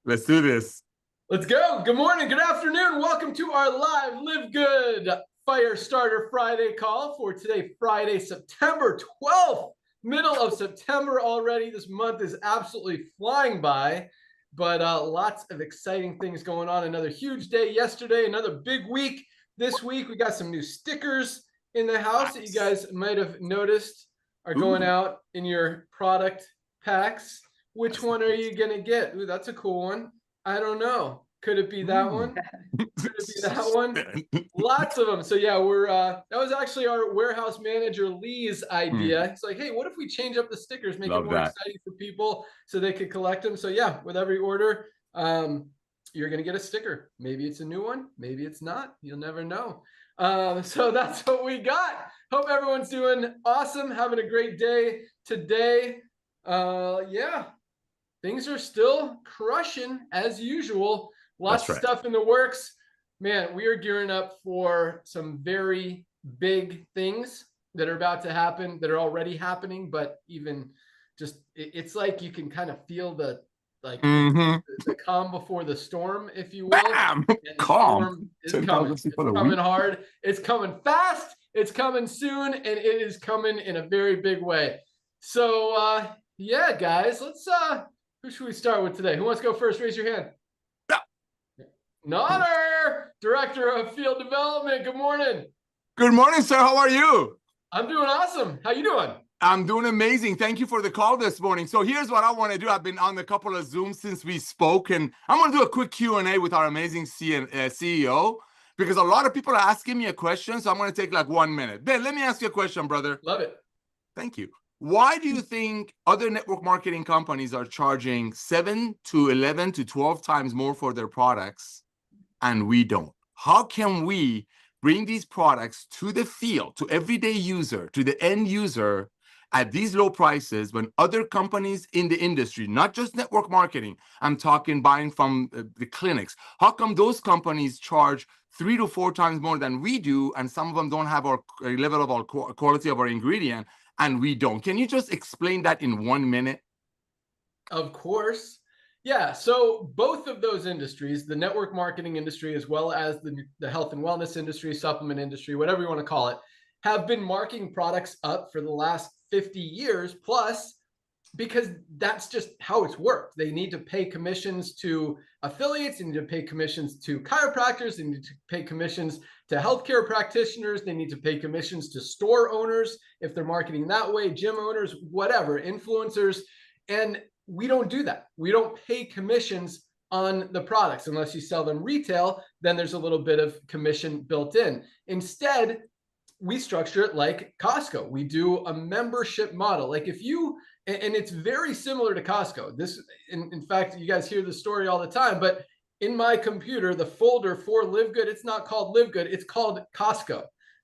Let's do this. Let's go. Good morning, good afternoon. Welcome to our live LiveGood Firestarter Friday call for today, Friday, September 12th. Middle of September already. This month is absolutely flying by, but lots of exciting things going on. Another huge day yesterday, another big week this week. We got some new stickers in the house that you guys might have noticed are going out in your product packs. Which one are you going to get? Ooh, that's a cool one. I don't know. Could it be that one? Could it be that one? Lots of them. So yeah, we're that was actually our warehouse manager Lee's idea. He's like, hey, what if we change up the stickers, make it more exciting for people so they could collect them? So yeah, with every order, you're gonna get a sticker. Maybe it's a new one, maybe it's not. You'll never know. So that's what we got. Hope everyone's doing awesome, having a great day today. Yeah, things are still crushing as usual. Lots of stuff in the works. Man, we are gearing up for some very big things that are about to happen, that are already happening, but even just, it's like you can kind of feel the the calm before the storm, if you will. Bam! And the storm is coming. It's coming hard. It's coming fast. It's coming soon, and it is coming in a very big way. So, yeah, guys, let's who should we start with today? Who wants to go first? Raise your hand. Nodder, Director of Field Development. Good morning. Good morning, sir. How are you? I'm doing awesome. How you doing? I'm doing amazing. Thank you for the call this morning. So here's what I want to do. I've been on a couple of Zooms since we spoke, and I'm going to do a quick Q&A with our amazing CEO, because a lot of people are asking me a question, so I'm going to take like 1 minute. Ben, let me ask you a question, brother. Love it. Thank you. Why do you think other network marketing companies are charging 7 to 11 to 12 times more for their products and we don't? How can we bring these products to the field, to everyday user, to the end user at these low prices when other companies in the industry, not just network marketing, I'm talking buying from the clinics, how come those companies charge 3 to 4 times more than we do, and some of them don't have our level of our quality of our ingredient, and we don't? Can you just explain that in 1 minute? Of course. Yeah, so both of those industries, the network marketing industry, as well as the health and wellness industry, supplement industry, whatever you want to call it, have been marking products up for the last 50 years plus, because that's just how it's worked. They need to pay commissions to affiliates, they need to pay commissions to chiropractors, they need to pay commissions to healthcare practitioners, they need to pay commissions to store owners if they're marketing that way, gym owners, whatever, influencers. And we don't do that. We don't pay commissions on the products unless you sell them retail. Then there's a little bit of commission built in. Instead, we structure it like Costco. We do a membership model. Like if you, and it's very similar to Costco. This, in fact, you guys hear the story all the time, but in my computer, the folder for LiveGood, it's not called LiveGood, it's called Costco.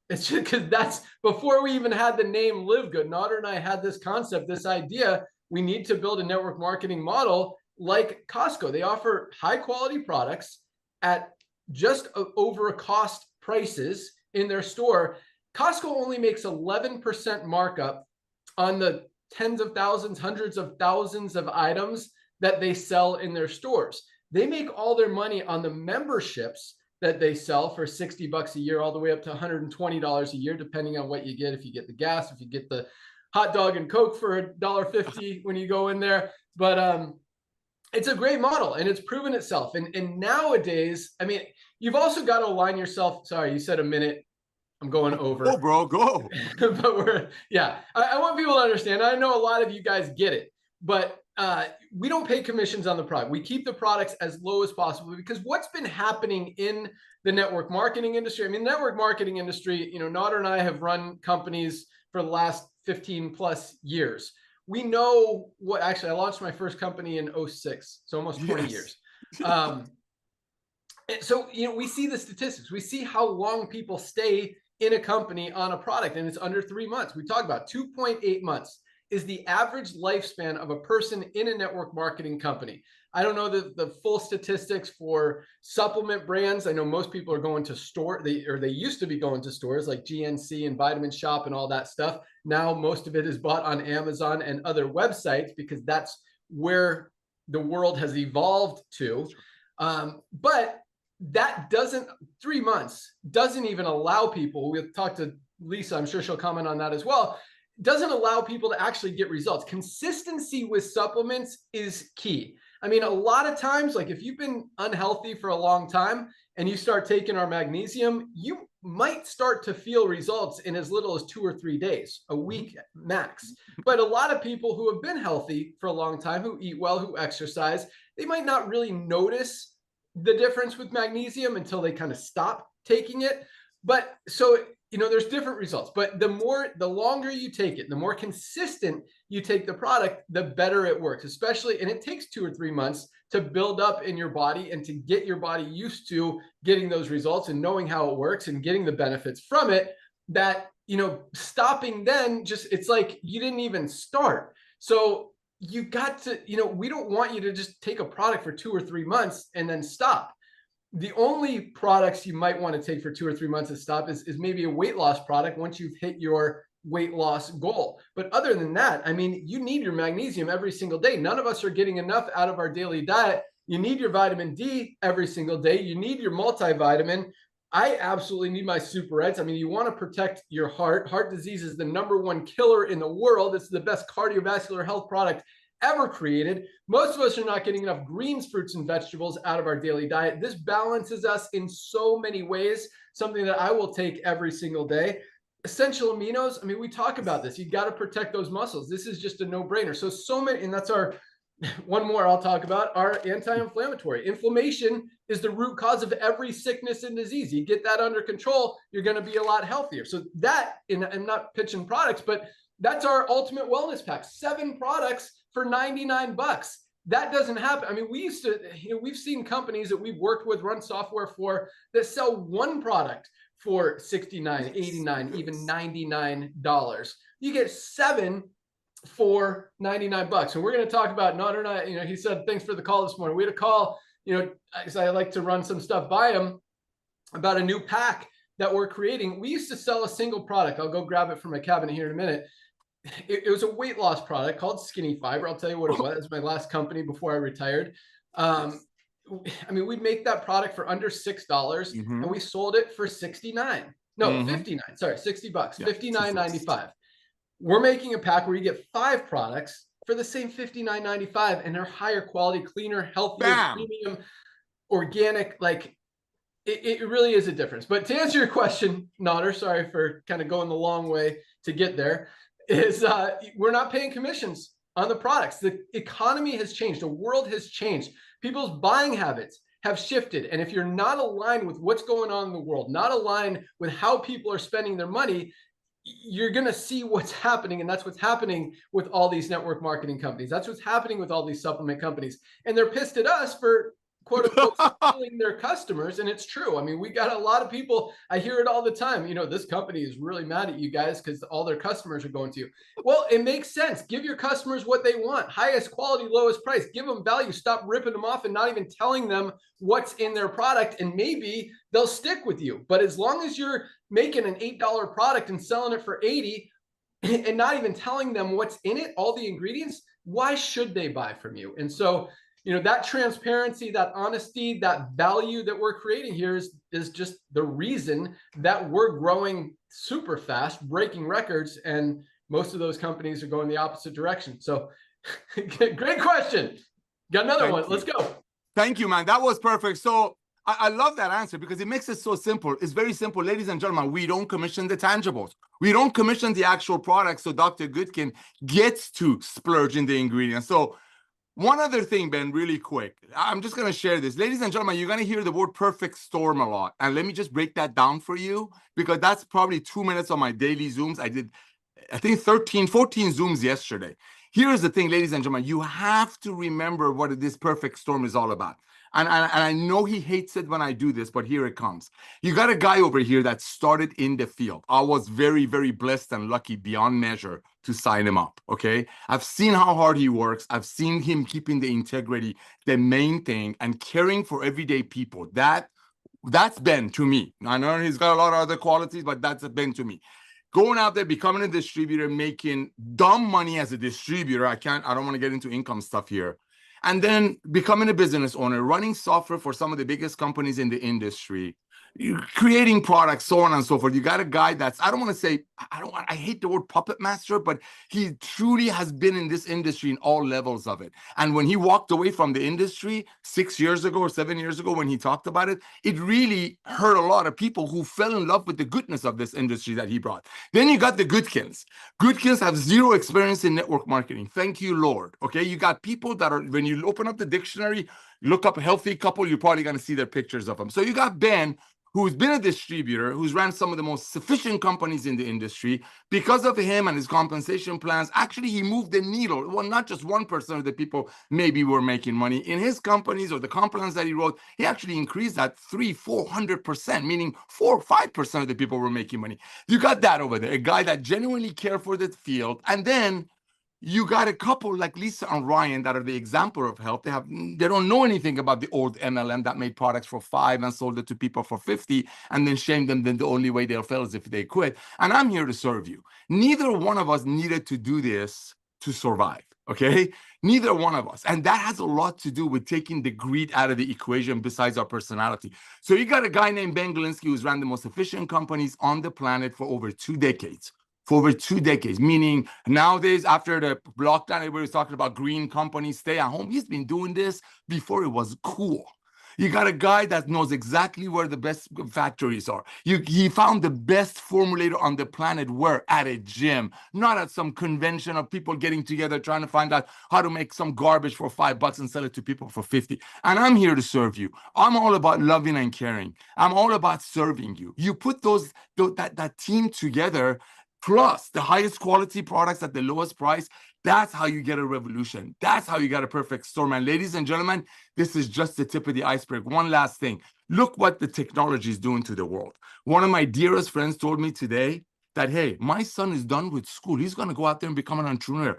It's just because that's before we even had the name LiveGood. Nodder and I had this concept, this idea. We need to build a network marketing model like Costco. They offer high quality products at just over a cost prices in their store. Costco only makes 11% markup on the tens of thousands, hundreds of thousands of items that they sell in their stores. They make all their money on the memberships that they sell for $60 a year, all the way up to $120 a year, depending on what you get. If you get the gas, if you get the hot dog and Coke for $1.50 when you go in there. But it's a great model and it's proven itself. And nowadays, I mean, you've also got to align yourself. Sorry, you said a minute. I'm going over. Go, bro, go. But I want people to understand. I know a lot of you guys get it, but we don't pay commissions on the product. We keep the products as low as possible, because what's been happening in the network marketing industry, I mean, network marketing industry, you know, Nodder and I have run companies for the last 15 plus years. We know what, actually, I launched my first company in 2006, so almost 20 years. So, you know, we see the statistics. We see how long people stay in a company on a product, and it's under 3 months. We talk about 2.8 months is the average lifespan of a person in a network marketing company. I don't know the full statistics for supplement brands. I know most people are going to they used to be going to stores like GNC and Vitamin Shop and all that stuff. Now most of it is bought on Amazon and other websites, because that's where the world has evolved to. But that doesn't, 3 months doesn't even allow people, we've talked to Lisa, I'm sure she'll comment on that as well, doesn't allow people to actually get results. Consistency with supplements is key. I mean, a lot of times, like if you've been unhealthy for a long time and you start taking our magnesium, you might start to feel results in as little as 2 or 3 days, a week max. But a lot of people who have been healthy for a long time, who eat well, who exercise, they might not really notice the difference with magnesium until they kind of stop taking it. But so, you know, there's different results, but the longer you take it, the more consistent you take the product, the better it works, especially, and it takes 2 or 3 months to build up in your body and to get your body used to getting those results and knowing how it works and getting the benefits from it, that, you know, stopping then just, it's like you didn't even start. So you got to, you know, we don't want you to just take a product for 2 or 3 months and then stop. The only products you might want to take for 2 or 3 months and stop is maybe a weight loss product once you've hit your weight loss goal. But other than that, I mean, you need your magnesium every single day. None of us are getting enough out of our daily diet. You need your vitamin D every single day. You need your multivitamin. I absolutely need my Super Reds. I mean, you want to protect your heart. Heart disease is the #1 killer in the world. It's the best cardiovascular health product ever created. Most of us are not getting enough greens, fruits, and vegetables out of our daily diet. This balances us in so many ways, something that I will take every single day. Essential aminos, I mean, we talk about this. You got to protect those muscles. This is just a no-brainer. So many, and that's our, one more I'll talk about, our anti-inflammatory. Inflammation is the root cause of every sickness and disease. You get that under control, you're going to be a lot healthier. So that, and I'm not pitching products, but that's our ultimate wellness pack. 7 products for $99. That doesn't happen. I mean, we used to, you know, we've seen companies that we've worked with, run software for, that sell 1 product for $69, $89, even $99. You get 7 for $99. And we're going to talk about, not or not, you know, he said, thanks for the call this morning. We had a call, you know, because I like to run some stuff by him about a new pack that we're creating. We used to sell a single product. I'll go grab it from my cabinet here in a minute. It was a weight loss product called Skinny Fiber. I'll tell you what it was. It was my last company before I retired. I mean, we'd make that product for under $6 and we sold it for 69. No, 59. Sorry, $60. Yeah, $59.95. We're making a pack where you get 5 products for the same $59.95, and they're higher quality, cleaner, healthier, premium, organic. Like it really is a difference. But to answer your question, Nodder, sorry for kind of going the long way to get there, is we're not paying commissions on the products. The economy has changed. The world has changed. People's buying habits have shifted. And if you're not aligned with what's going on in the world, not aligned with how people are spending their money, you're going to see what's happening. And that's what's happening with all these network marketing companies. That's what's happening with all these supplement companies. And they're pissed at us for, quote unquote, stealing their customers. And it's true. I mean, we got a lot of people, I hear it all the time, you know, this company is really mad at you guys because all their customers are going to you. Well, it makes sense. Give your customers what they want. Highest quality, lowest price. Give them value. Stop ripping them off and not even telling them what's in their product. And maybe they'll stick with you. But as long as you're making an $8 product and selling it for $80 and not even telling them what's in it, all the ingredients, why should they buy from you? And so, you know, that transparency, that honesty, that value that we're creating here is just the reason that we're growing super fast, breaking records, and most of those companies are going the opposite direction. So great question. Got another one. Let's go. Thank you, man. That was perfect. So I love that answer because it makes it so simple. It's very simple. Ladies and gentlemen, we don't commission the tangibles. We don't commission the actual products, so Dr. Goodkin gets to splurge in the ingredients. So one other thing, Ben, really quick. I'm just going to share this. Ladies and gentlemen, you're going to hear the word perfect storm a lot. And let me just break that down for you, because that's probably 2 minutes on my daily Zooms. I did, I think, 13, 14 Zooms yesterday. Here's the thing, ladies and gentlemen. You have to remember what this perfect storm is all about. And I know he hates it when I do this, but here it comes. You got a guy over here that started in the field. I was very, very blessed and lucky beyond measure to sign him up, okay? I've seen how hard he works. I've seen him keeping the integrity, the main thing, and caring for everyday people. That's Ben to me. I know he's got a lot of other qualities, but that's Ben to me. going out there, becoming a distributor, making dumb money as a distributor. I don't want to get into income stuff here. And then becoming a business owner, running software for some of the biggest companies in the industry, creating products, so on and so forth. You got a guy that's, I hate the word puppet master, but he truly has been in this industry in all levels of it. And when he walked away from the industry 6 years ago or 7 years ago, when he talked about it, it really hurt a lot of people who fell in love with the goodness of this industry that he brought. Then you got the Goodkins. Goodkins have zero experience in network marketing. Thank you, Lord. Okay, you got people that are, when you open up the dictionary, look up a healthy couple, you're probably going to see their pictures of them. So you got Ben, who's been a distributor, who's ran some of the most sufficient companies in the industry. Because of him and his compensation plans, actually, he moved the needle. Well, not just 1% of the people maybe were making money. In his companies or the comp plans that he wrote, he actually increased that 300-400%, meaning 4 or 5% of the people were making money. You got that over there, a guy that genuinely cared for the field. And then you got a couple like Lisa and Ryan that are the example of health. They don't know anything about the old MLM that made products for $5 and sold it to people for $50 and then shamed them. Then the only way they'll fail is if they quit. And I'm here to serve you. Neither one of us needed to do this to survive. Okay, neither one of us. And that has a lot to do with taking the greed out of the equation besides our personality. So you got a guy named Ben Galinsky who's ran the most efficient companies on the planet for over 2 decades. Meaning nowadays, after the lockdown, everybody was talking about green companies, stay at home. He's been doing this before it was cool. You got a guy that knows exactly where the best factories are. He found the best formulator on the planet where? At a gym, not at some convention of people getting together trying to find out how to make some garbage for $5 and sell it to people for 50. And I'm here to serve you. I'm all about loving and caring. I'm all about serving you. You put that team together, plus the highest quality products at the lowest price. That's how you get a revolution. That's how you get a perfect storm. And ladies and gentlemen, this is just the tip of the iceberg. One last thing. Look what the technology is doing to the world. One of my dearest friends told me today that, hey, my son is done with school. He's going to go out there and become an entrepreneur.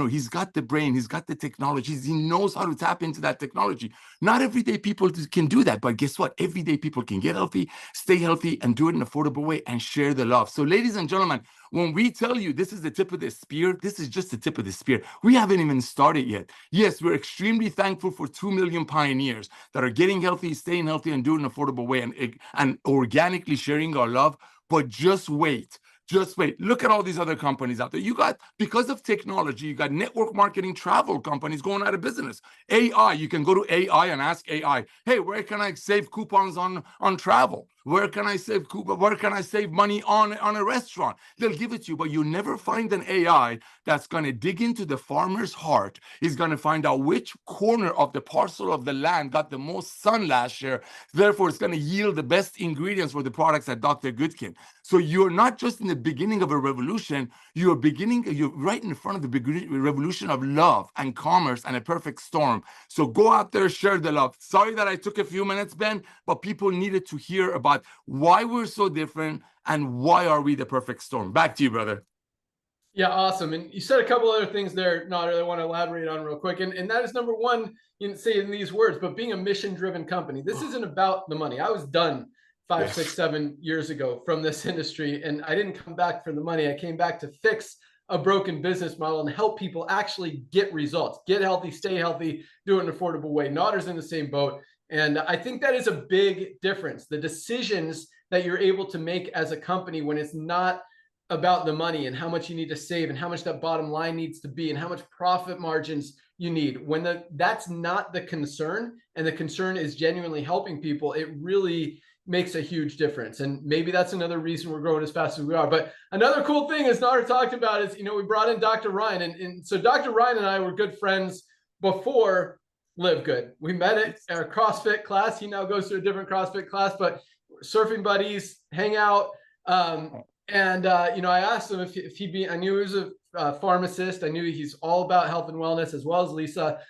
He's got the brain. He's got the technology. He knows how to tap into that technology. Not everyday people can do that. But guess what? Everyday people can get healthy, stay healthy, and do it in an affordable way and share the love. So ladies and gentlemen, when we tell you this is the tip of the spear, this is just the tip of the spear. We haven't even started yet. Yes, we're extremely thankful for 2 million pioneers that are getting healthy, staying healthy, and doing it in an affordable way and organically sharing our love. But just wait. Just wait. Look at all these other companies out there. You got, because of technology, you got network marketing travel companies going out of business. AI, you can go to AI and ask AI, hey, where can I save coupons on travel? Where can I save coupons? Where can I save money on a restaurant? They'll give it to you, but you never find an AI that's going to dig into the farmer's heart. He's going to find out which corner of the parcel of the land got the most sun last year. Therefore, it's going to yield the best ingredients for the products at Dr. Goodkin. So you're not just in the beginning of a revolution, you're right in front of the revolution of love and commerce and a perfect storm. So go out there, share the love. Sorry that I took a few minutes, Ben, but people needed to hear about why we're so different and why are we the perfect storm. Back to you, brother. Yeah, awesome. And you said a couple other things there, Nader, I want to elaborate on real quick. And that is number one, you didn't say in these words, but being a mission-driven company. This isn't about the money. I was done 5, 6, 7 years ago from this industry, and I didn't come back for the money. I came back to fix a broken business model and help people actually get results, get healthy, stay healthy, do it in an affordable way. Nader's in the same boat. And I think that is a big difference. The decisions that you're able to make as a company when it's not about the money and how much you need to save and how much that bottom line needs to be and how much profit margins you need. When that's not the concern and the concern is genuinely helping people, it really makes a huge difference. And maybe that's another reason we're growing as fast as we are. But another cool thing, as Nader talked about, is, we brought in Dr. Ryan. And so Dr. Ryan and I were good friends before LiveGood. We met at our CrossFit class. He now goes to a different CrossFit class, but surfing buddies, hang out. I asked him if he'd be, I knew he was a pharmacist. I knew he's all about health and wellness, as well as Lisa.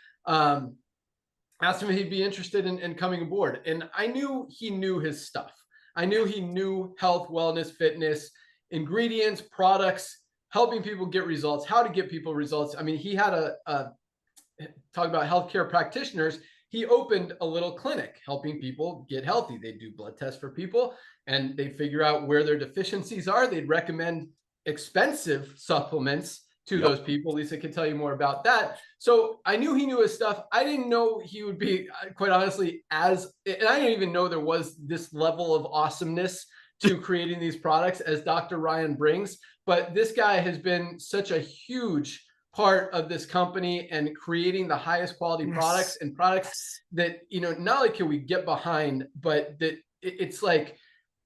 Asked him if he'd be interested in coming aboard. And I knew he knew his stuff. I knew he knew health, wellness, fitness, ingredients, products, helping people get results, how to get people results. I mean, he had talk about healthcare practitioners. he opened a little clinic helping people get healthy. They do blood tests for people and they figure out where their deficiencies are. They'd recommend expensive supplements to those people. Lisa can tell you more about that. So I knew he knew his stuff. I didn't know he would be, quite honestly, and I didn't even know there was this level of awesomeness to creating these products as Dr. Ryan brings. But this guy has been such a huge part of this company and creating the highest quality products and products that, not only can we get behind, but that it's like,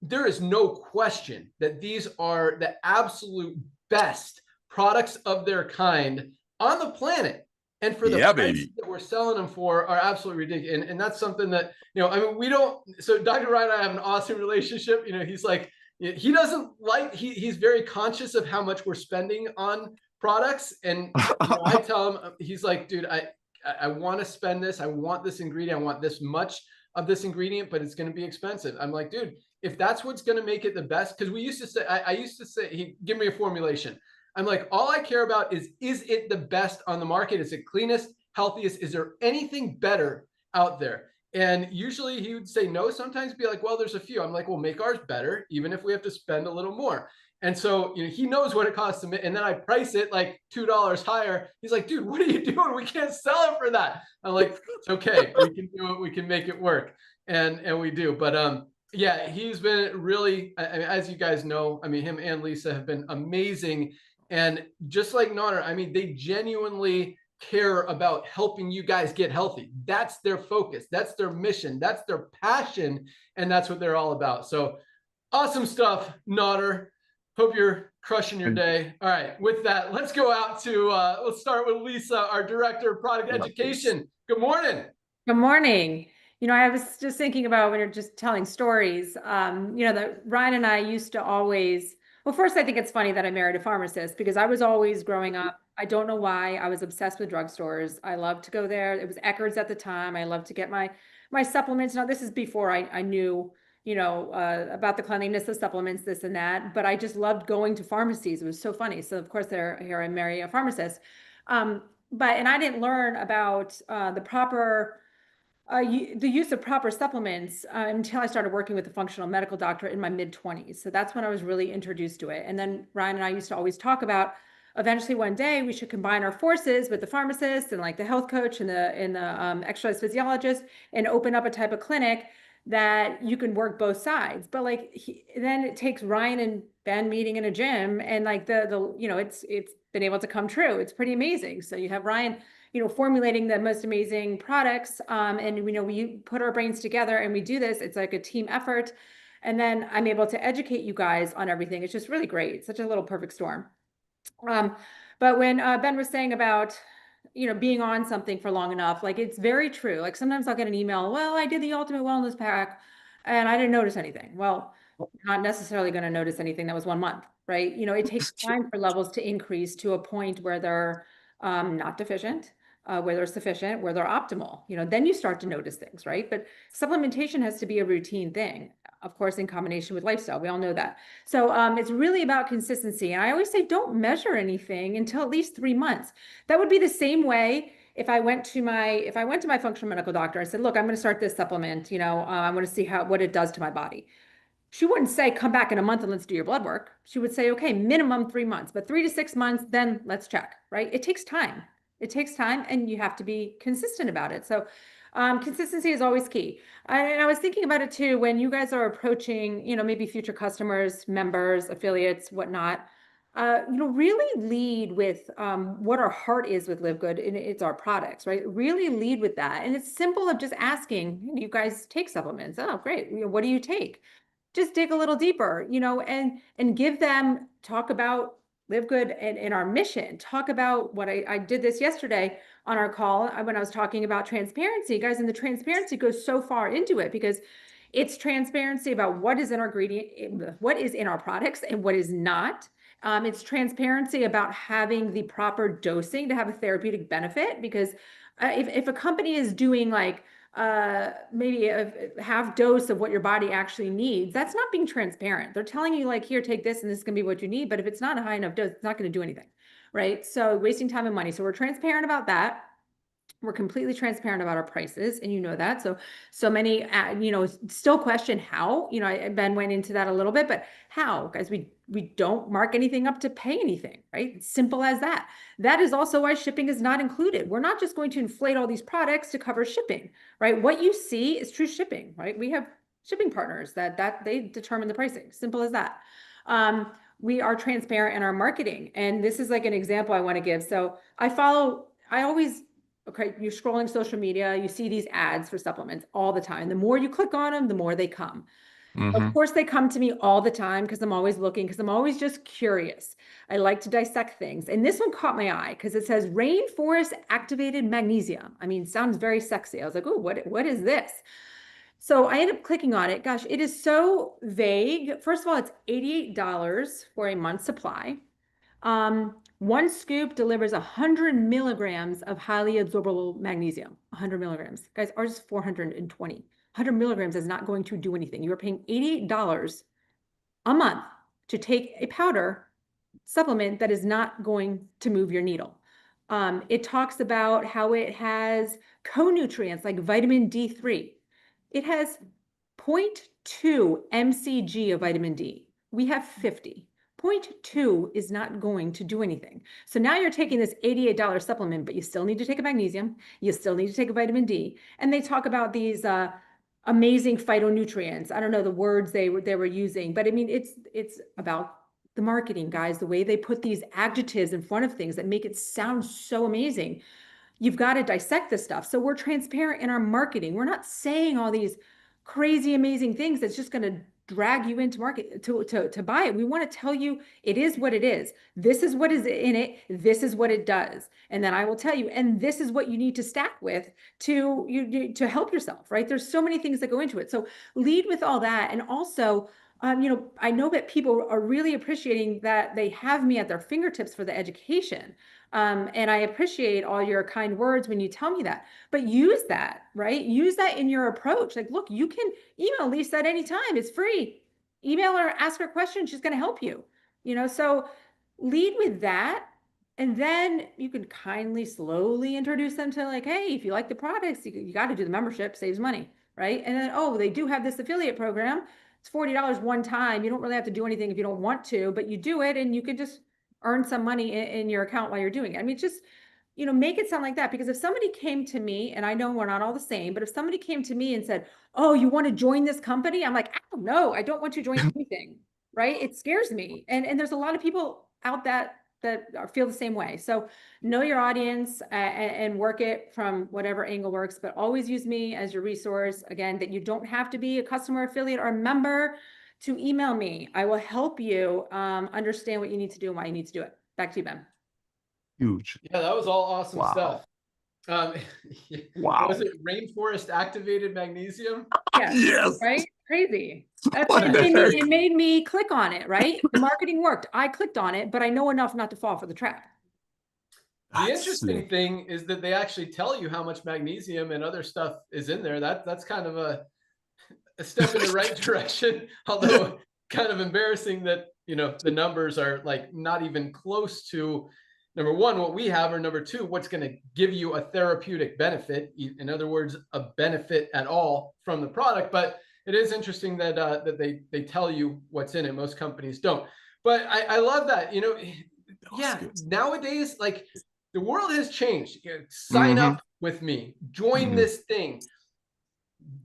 there is no question that these are the absolute best products of their kind on the planet. And for the price that we're selling them for are absolutely ridiculous. And that's something that, we don't, so Dr. Ryan and I have an awesome relationship. He's like, he doesn't like, he's very conscious of how much we're spending on products. And I tell him, he's like, dude, I want to spend this. I want this ingredient. I want this much of this ingredient, but it's going to be expensive. I'm like, dude, if that's what's going to make it the best, because we used to say, I used to say, he give me a formulation. I'm like, all I care about is it the best on the market? Is it cleanest, healthiest? Is there anything better out there? And usually he would say no, sometimes be like, well, there's a few. I'm like, well, make ours better, even if we have to spend a little more. And so, he knows what it costs to, and then I price it like $2 higher. He's like, dude, what are you doing? We can't sell it for that. I'm like, it's okay. We can do it. We can make it work. And we do. But yeah, he's been really, as you guys know, him and Lisa have been amazing. And just like Nader, they genuinely care about helping you guys get healthy. That's their focus. That's their mission. That's their passion. And that's what they're all about. So awesome stuff, Nader. Hope you're crushing your day. All right. With that, let's go out to, let's start with Lisa, our Director of Product Education. Good morning. Good morning. I was just thinking about when you're just telling stories, that Ryan and I used to always, well, first, I think it's funny that I married a pharmacist because I was always growing up. I don't know why. I was obsessed with drugstores. I loved to go there. It was Eckerd's at the time. I loved to get my supplements. Now, this is before I knew, about the cleanliness of supplements, this and that. But I just loved going to pharmacies. It was so funny. So, of course, here I marry a pharmacist. And I didn't learn about the proper the use of proper supplements until I started working with a functional medical doctor in my mid-20s. So that's when I was really introduced to it. And then Ryan and I used to always talk about eventually one day we should combine our forces with the pharmacist and like the health coach and the exercise physiologist and open up a type of clinic that you can work both sides. But like then it takes Ryan and Ben meeting in a gym and like it's been able to come true. It's pretty amazing. So you have Ryan formulating the most amazing products. And we put our brains together and we do this. It's like a team effort. And then I'm able to educate you guys on everything. It's just really great. It's such a little perfect storm. But when Ben was saying about, being on something for long enough, like it's very true. Like sometimes I'll get an email, well, I did the Ultimate Wellness Pack and I didn't notice anything. Well, not necessarily going to notice anything. That was 1 month, right? It takes time for levels to increase to a point where they're not deficient, where they're sufficient, where they're optimal, then you start to notice things, right? But supplementation has to be a routine thing, of course, in combination with lifestyle. We all know that. So it's really about consistency. And I always say, don't measure anything until at least 3 months. That would be the same way if I went to my functional medical doctor, I said, look, I'm going to start this supplement, I'm going to see what it does to my body. She wouldn't say, come back in a month and let's do your blood work. She would say, okay, minimum 3 months, but 3 to 6 months, then let's check, right? It takes time. It takes time and you have to be consistent about it. So consistency is always key. And I was thinking about it too, when you guys are approaching, maybe future customers, members, affiliates, whatnot, really lead with what our heart is with LiveGood, and it's our products, right? Really lead with that. And it's simple of just asking, you guys take supplements. Oh, great. What do you take? Just dig a little deeper, and give them, talk about LiveGood and our mission. Talk about what I did this yesterday on our call when I was talking about transparency, guys, and the transparency goes so far into it because it's transparency about what is in our ingredient, what is in our products and what is not. It's transparency about having the proper dosing to have a therapeutic benefit because if a company is doing like maybe a half dose of what your body actually needs, that's not being transparent. They're telling you like, here, take this and this is gonna be what you need. But if it's not a high enough dose, it's not gonna do anything, right? So wasting time and money. So we're transparent about that. We're completely transparent about our prices, and you know that. So many, still question how. Ben went into that a little bit, but how, guys? We don't mark anything up to pay anything, right? It's simple as that. That is also why shipping is not included. We're not just going to inflate all these products to cover shipping, right? What you see is true shipping, right? We have shipping partners that they determine the pricing. Simple as that. We are transparent in our marketing, and this is like an example I want to give. So okay, you're scrolling social media, you see these ads for supplements all the time. The more you click on them, the more they come. Of course, they come to me all the time because I'm always looking, because I'm always just curious. I like to dissect things. And this one caught my eye because it says rainforest activated magnesium. I mean, sounds very sexy. I was like, oh, what is this? So I ended up clicking on it. Gosh, it is so vague. First of all, it's $88 for a month supply. One scoop delivers 100 milligrams of highly absorbable magnesium. 100 milligrams. Guys, ours is 420. 100 milligrams is not going to do anything. You are paying $88 a month to take a powder supplement that is not going to move your needle. It talks about how it has co-nutrients like vitamin D3. It has 0.2 mcg of vitamin D. We have 50. 0.2 is not going to do anything. So now you're taking this $88 supplement, but you still need to take a magnesium. You still need to take a vitamin D. And they talk about these amazing phytonutrients. I don't know the words they were using, but I mean, it's about the marketing, guys, the way they put these adjectives in front of things that make it sound so amazing. You've got to dissect this stuff. So we're transparent in our marketing. We're not saying all these crazy, amazing things that's just going to drag you into market to buy it. We want to tell you it is what it is. This is what is in it. This is what it does. And then I will tell you, and this is what you need to stack with to help yourself, right? There's so many things that go into it. So lead with all that. And also, I know that people are really appreciating that they have me at their fingertips for the education. And I appreciate all your kind words when you tell me that, but use that, right? Use that in your approach. Like, look, you can email Lisa at any time. It's free. Email her, ask her questions. She's going to help you, so lead with that. And then you can kindly, slowly introduce them to like, hey, if you like the products, you got to do the membership, saves money, right? And then, oh, they do have this affiliate program. It's $40 one time. You don't really have to do anything if you don't want to, but you do it and you can just earn some money in your account while you're doing it. I mean, just, make it sound like that, because if somebody came to me, and I know we're not all the same, but if somebody came to me and said, oh, you want to join this company? I'm like, oh, no, I don't want to join anything, right? It scares me. And there's a lot of people out that feel the same way. So know your audience and work it from whatever angle works, but always use me as your resource. Again, that you don't have to be a customer, affiliate, or member to email me. I will help you understand what you need to do and why you need to do it. Back to you, Ben. Huge. Yeah, that was all awesome stuff. Wow. Was it rainforest activated magnesium? Yeah. Yes. Right? Crazy. That's What what the heck? it made me click on it, right? The marketing worked. I clicked on it, but I know enough not to fall for the trap. The interesting thing is that they actually tell you how much magnesium and other stuff is in there. That's kind of a step in the right direction, although kind of embarrassing that, the numbers are like not even close to, number one, what we have, or number two, what's going to give you a therapeutic benefit. In other words, a benefit at all from the product. But it is interesting that they tell you what's in it. Most companies don't. But I love that, nowadays, like, the world has changed. Sign up with me, join this thing.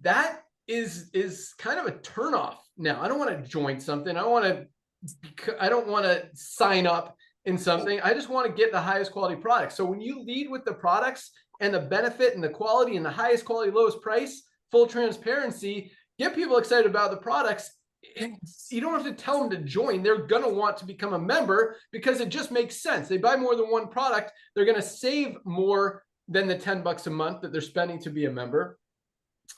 That is kind of a turnoff now. I don't want to join something. I don't want to sign up in something. I just want to get the highest quality product. So when you lead with the products and the benefit and the quality and the highest quality, lowest price, full transparency, get people excited about the products. You don't have to tell them to join. They're going to want to become a member because it just makes sense. They buy more than one product. They're going to save more than the $10 a month that they're spending to be a member.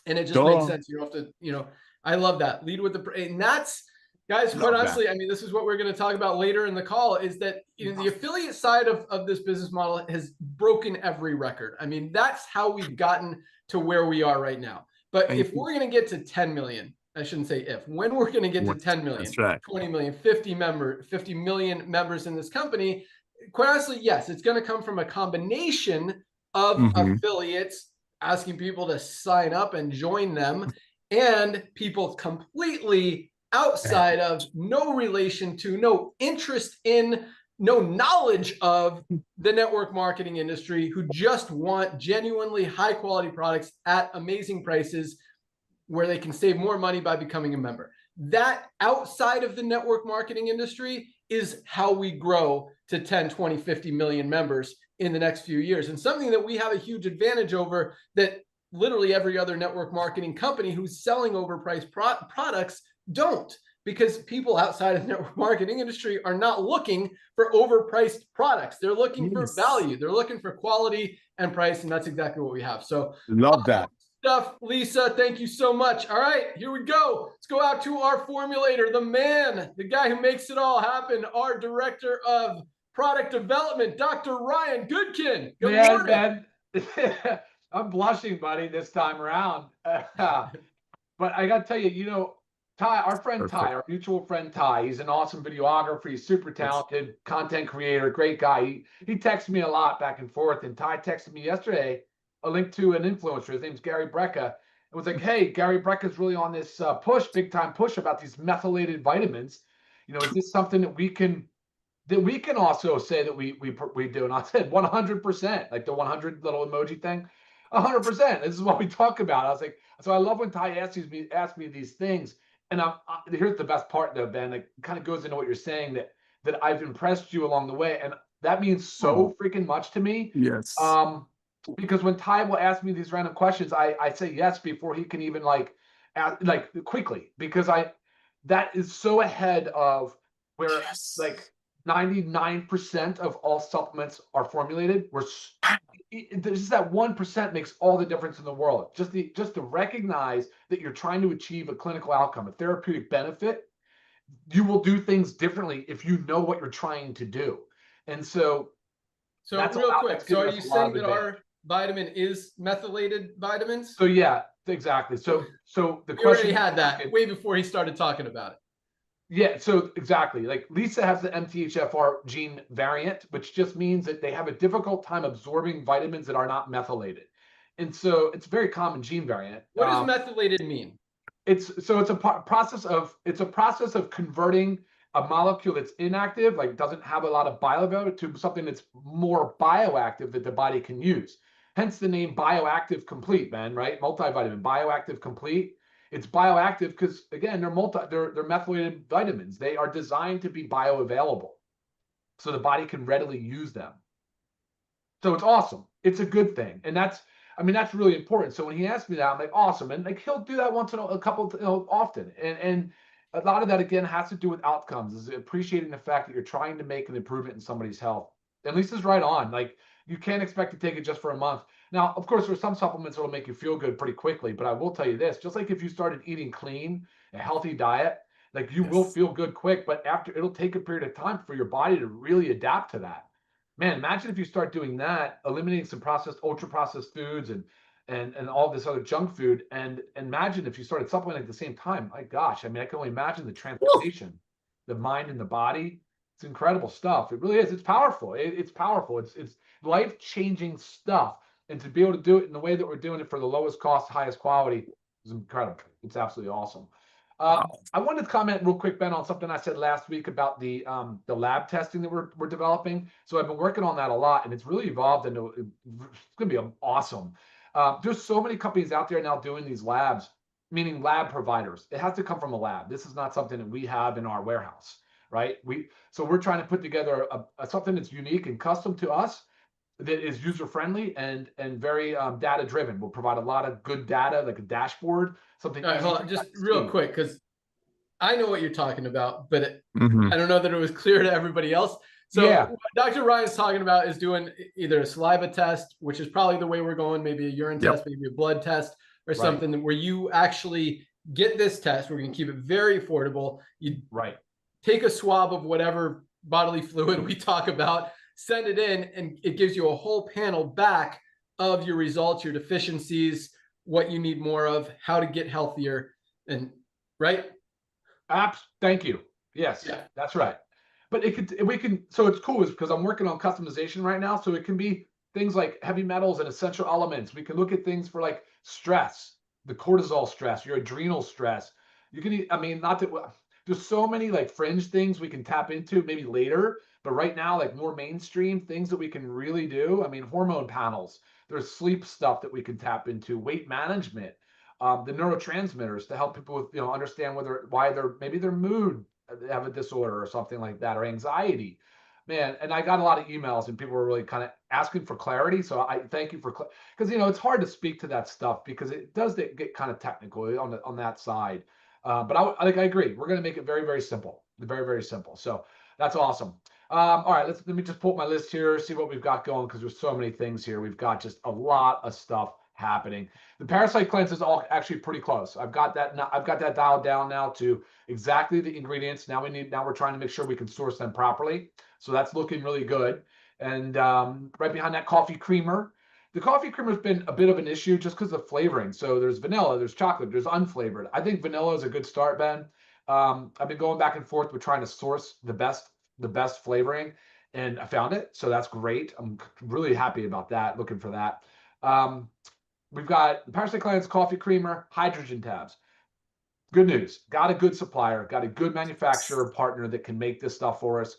And it just makes sense. You don't have to, I love that. Lead with and that's, guys, quite honestly, I mean, this is what we're going to talk about later in the call, is that the affiliate side of this business model has broken every record. I mean, that's how we've gotten to where we are right now. But if we're going to get to 10 million, I shouldn't say if, when we're going to get to 10 million, that's right. 20 million, 50 million members in this company, quite honestly, yes, it's going to come from a combination of affiliates asking people to sign up and join them, and people completely outside of, no relation to, no interest in, no knowledge of the network marketing industry, who just want genuinely high quality products at amazing prices where they can save more money by becoming a member. That outside of the network marketing industry is how we grow to 10, 20, 50 million members in the next few years. And something that we have a huge advantage over that literally every other network marketing company who's selling overpriced products don't, because people outside of the network marketing industry are not looking for overpriced products. They're looking for value. They're looking for quality and price. And that's exactly what we have. So love that stuff, Lisa. Thank you so much. All right, here we go. Let's go out to our formulator, the man, the guy who makes it all happen, our director of product development, Dr. Ryan Goodkin. Good morning. Man. I'm blushing, buddy, this time around. But I got to tell you, you know, Ty, our friend Ty, our mutual friend Ty, he's an awesome videographer. He's super talented, content creator, great guy. He texts me a lot back and forth. And Ty texted me yesterday a link to an influencer. His name's Gary Brecka. It was like, hey, Gary Brecka's really on this big time push about these methylated vitamins. You know, is this something that we can also say that we do? And I said 100%, like the 100 little emoji thing. 100%. This is what we talk about. I was like, so I love when Ty asks me these things. And here's the best part, though, Ben. It kind of goes into what you're saying, that I've impressed you along the way, and that means so freaking much to me. Yes. Because when Ty will ask me these random questions, I say yes before he can even ask, quickly, because that is so ahead of where like 99% of all supplements are formulated. There's just that 1% makes all the difference in the world. Just to recognize that you're trying to achieve a clinical outcome, a therapeutic benefit. You will do things differently if you know what you're trying to do. And so real quick, so are you saying that our vitamin is methylated vitamins? So yeah, exactly. So the question, already had that way before he started talking about it. Yeah, so exactly. Like Lisa has the MTHFR gene variant, which just means that they have a difficult time absorbing vitamins that are not methylated. And so it's a very common gene variant. What does methylated mean? It's a process of converting a molecule that's inactive, like doesn't have a lot of bioavailability, to something that's more bioactive that the body can use. Hence the name Bioactive Complete, man, right? Multivitamin, Bioactive Complete. It's bioactive because, again, they're methylated vitamins. They are designed to be bioavailable, so the body can readily use them. So it's awesome. It's a good thing, and that's really important. So when he asked me that, I'm like, awesome, and like he'll do that once in a couple, often, and a lot of that again has to do with outcomes, is appreciating the fact that you're trying to make an improvement in somebody's health. And Lisa's right on. Like, you can't expect to take it just for a month. Now, of course, there's some supplements that'll make you feel good pretty quickly, but I will tell you this, just like if you started eating clean, a healthy diet, like you will feel good quick, but it'll take a period of time for your body to really adapt to that. Man, imagine if you start doing that, eliminating some ultra processed foods and all this other junk food, and imagine if you started supplementing at the same time. My gosh, I can only imagine the transformation, the mind and the body. It's incredible stuff. It really is. It's powerful. It's powerful. It's life-changing stuff. And to be able to do it in the way that we're doing it for the lowest cost, highest quality is incredible. It's absolutely awesome. I wanted to comment real quick, Ben, on something I said last week about the lab testing that we're developing. So I've been working on that a lot, and it's really evolved into, it's going to be awesome. There's so many companies out there now doing these labs, meaning lab providers. It has to come from a lab. This is not something that we have in our warehouse, right? So we're trying to put together something that's unique and custom to us, that is user-friendly and very data-driven. We'll provide a lot of good data, like a dashboard, something. All right, hold on, just real quick, because I know what you're talking about, but I don't know that it was clear to everybody else. So what Dr. Ryan's talking about is doing either a saliva test, which is probably the way we're going, maybe a urine test, maybe a blood test, or something where you actually get this test. We're going to keep it very affordable. You take a swab of whatever bodily fluid we talk about, send it in, and it gives you a whole panel back of your results, your deficiencies, what you need more of, how to get healthier, and Thank you. Yes, that's right. But so it's cool, is because I'm working on customization right now. So it can be things like heavy metals and essential elements. We can look at things for like stress, the cortisol stress, your adrenal stress. You can, I mean, not that there's so many like fringe things we can tap into maybe later, but right now, like more mainstream things that we can really do. I mean, hormone panels, there's sleep stuff that we can tap into, weight management, the neurotransmitters to help people with, you know, understand why maybe their mood have a disorder or something like that, or anxiety. Man, and I got a lot of emails and people were really kind of asking for clarity. So I thank you for, because, you know, it's hard to speak to that stuff because it does get kind of technical on that side. But I agree. We're going to make it very, very simple, very, very simple. So that's awesome. All right, let me just pull up my list here, see what we've got going, because there's so many things here. We've got just a lot of stuff happening. The parasite cleanse is all actually pretty close. I've got that dialed down now to exactly the ingredients. Now we're trying to make sure we can source them properly. So that's looking really good. And right behind that, coffee creamer. The coffee creamer has been a bit of an issue just because of flavoring. So there's vanilla, there's chocolate, there's unflavored. I think vanilla is a good start, Ben. I've been going back and forth with trying to source the best flavoring, and I found it. So that's great. I'm really happy about that, looking for that. We've got the Parasite Cleanse coffee creamer, hydrogen tabs. Good news. Got a good supplier, got a good manufacturer partner that can make this stuff for us.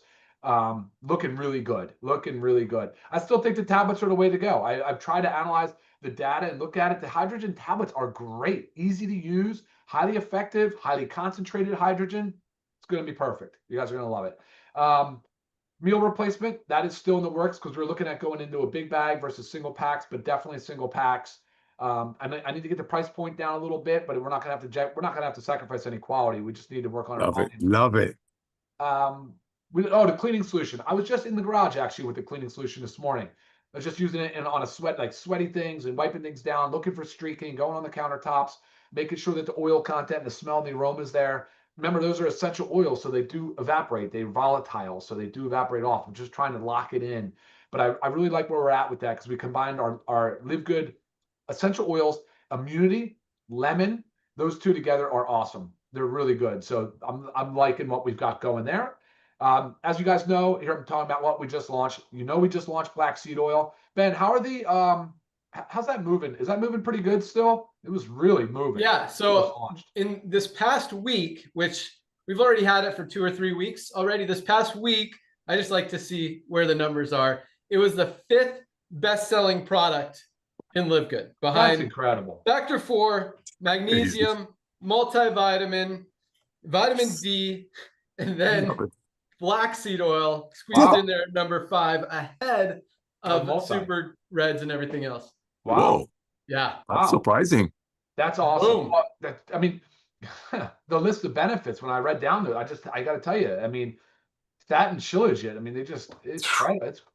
Looking really good. Looking really good. I still think the tablets are the way to go. I've tried to analyze the data and look at it. The hydrogen tablets are great, easy to use, highly effective, highly concentrated hydrogen. It's going to be perfect. You guys are going to love it. Meal replacement, that is still in the works because we're looking at going into a big bag versus single packs, but definitely single packs. I need to get the price point down a little bit, but we're not going to have to sacrifice any quality. We just need to work on Love our it. Love it. The cleaning solution. I was just in the garage actually with the cleaning solution this morning. I was just using it on a sweaty things and wiping things down, looking for streaking, going on the countertops, making sure that the oil content and the smell and the aroma is there. Remember, those are essential oils, so they do evaporate. They're volatile, so they do evaporate off. I'm just trying to lock it in. But I really like where we're at with that because we combined our LiveGood essential oils, immunity, lemon. Those two together are awesome. They're really good. So I'm liking what we've got going there. As you guys know, here I'm talking about what we just launched. You know, we just launched flaxseed oil. Ben, how are the how's that moving? Is that moving pretty good still? It was really moving. Yeah. So in this past week, which we've already had it for 2 or 3 weeks already, this past week, I just like to see where the numbers are. It was the 5th best-selling product in LiveGood, behind That's incredible. Factor 4, magnesium, multivitamin, vitamin D, and then flaxseed oil squeezed in there at number 5, ahead of super reds and everything else. Wow. Whoa. Yeah. That's surprising. That's awesome. Boom. I mean, the list of benefits, when I read down to it, I got to tell you, I mean, that and Shilajit, I mean, it's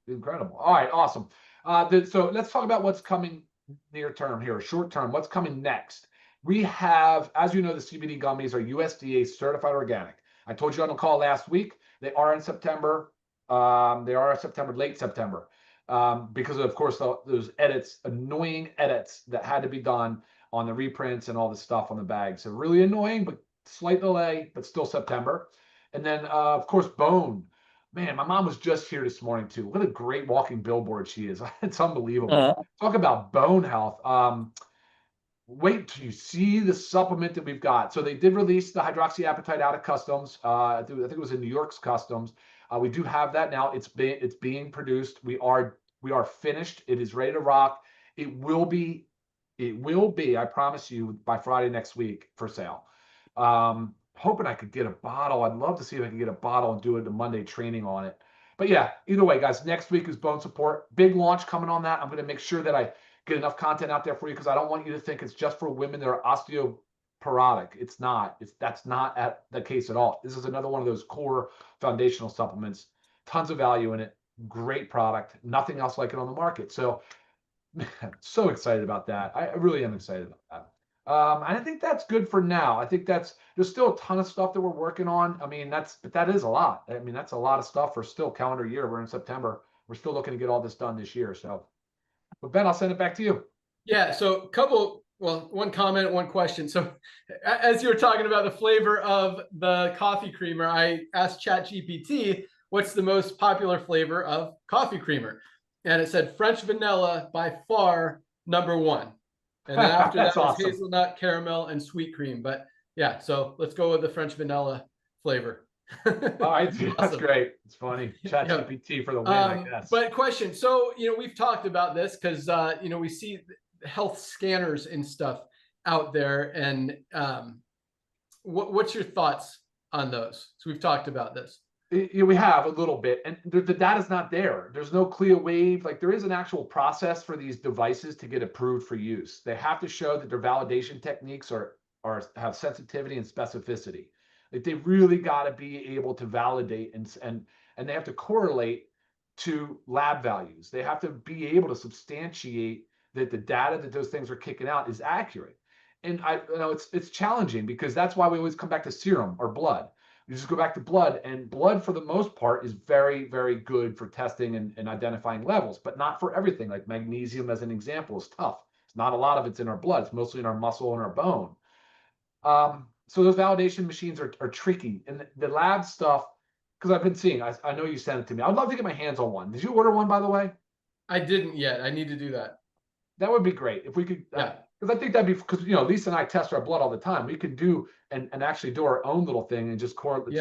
incredible. All right, awesome. So let's talk about what's coming near term here, short term. What's coming next? We have, as you know, the CBD gummies are USDA certified organic. I told you on the call last week. They are in September. Late September, because of course those annoying edits that had to be done on the reprints and all the stuff on the bag. So really annoying, but slight delay, but still September. And then of course Bone. Man, my mom was just here this morning too. What a great walking billboard she is. It's unbelievable. Talk about bone health. Wait till you see the supplement that we've got. So they did release the hydroxyapatite out of customs. I think it was in New York's customs. We do have that now. It's being produced. We are finished. It is ready to rock. It will be, I promise you, by Friday next week for sale. Hoping I could get a bottle. I'd love to see if I could get a bottle and do it a Monday training on it. But yeah, either way, guys, next week is bone support. Big launch coming on that. I'm going to make sure that I get enough content out there for you because I don't want you to think it's just for women that are osteoporotic. It's not. That's not the case at all. This is another one of those core foundational supplements. Tons of value in it. Great product. Nothing else like it on the market. So, man, so excited about that. I really am excited about that. And I think that's good for now. I think there's still a ton of stuff that we're working on. I mean, that is a lot. I mean, that's a lot of stuff for still calendar year. We're in September. We're still looking to get all this done this year. So, but Ben, I'll send it back to you. Yeah. So one comment, one question. So as you were talking about the flavor of the coffee creamer, I asked ChatGPT, what's the most popular flavor of coffee creamer? and it said French vanilla by far #1. And then after that That's was awesome. hazelnut, caramel, and sweet cream. But yeah, so let's go with the French vanilla flavor. All right, that's Awesome. great. It's funny. ChatGPT for the win, I guess. But question. So, we've talked about this because, we see health scanners and stuff out there. And what's your thoughts on those? So we've talked about this. We have a little bit, and the data's not there. There's no clear wave. Like, there is an actual process for these devices to get approved for use. They have to show that their validation techniques have sensitivity and specificity. Like, they really got to be able to validate and they have to correlate to lab values. They have to be able to substantiate that the data that those things are kicking out is accurate. And I know it's challenging, because that's why we always come back to serum or blood. You just go back to blood, and blood for the most part is very, very good for testing and identifying levels, but not for everything. Like magnesium, as an example, is tough. It's not a lot of it's in our blood. It's mostly in our muscle and our bone. So those validation machines are tricky. And the lab stuff, because I've been seeing, I know you sent it to me. I'd love to get my hands on one. Did you order one, by the way? I didn't yet. I need to do that. That would be great if we could. Yeah. Because I think that'd be, because Lisa and I test our blood all the time. We could do and actually do our own little thing and just correlate,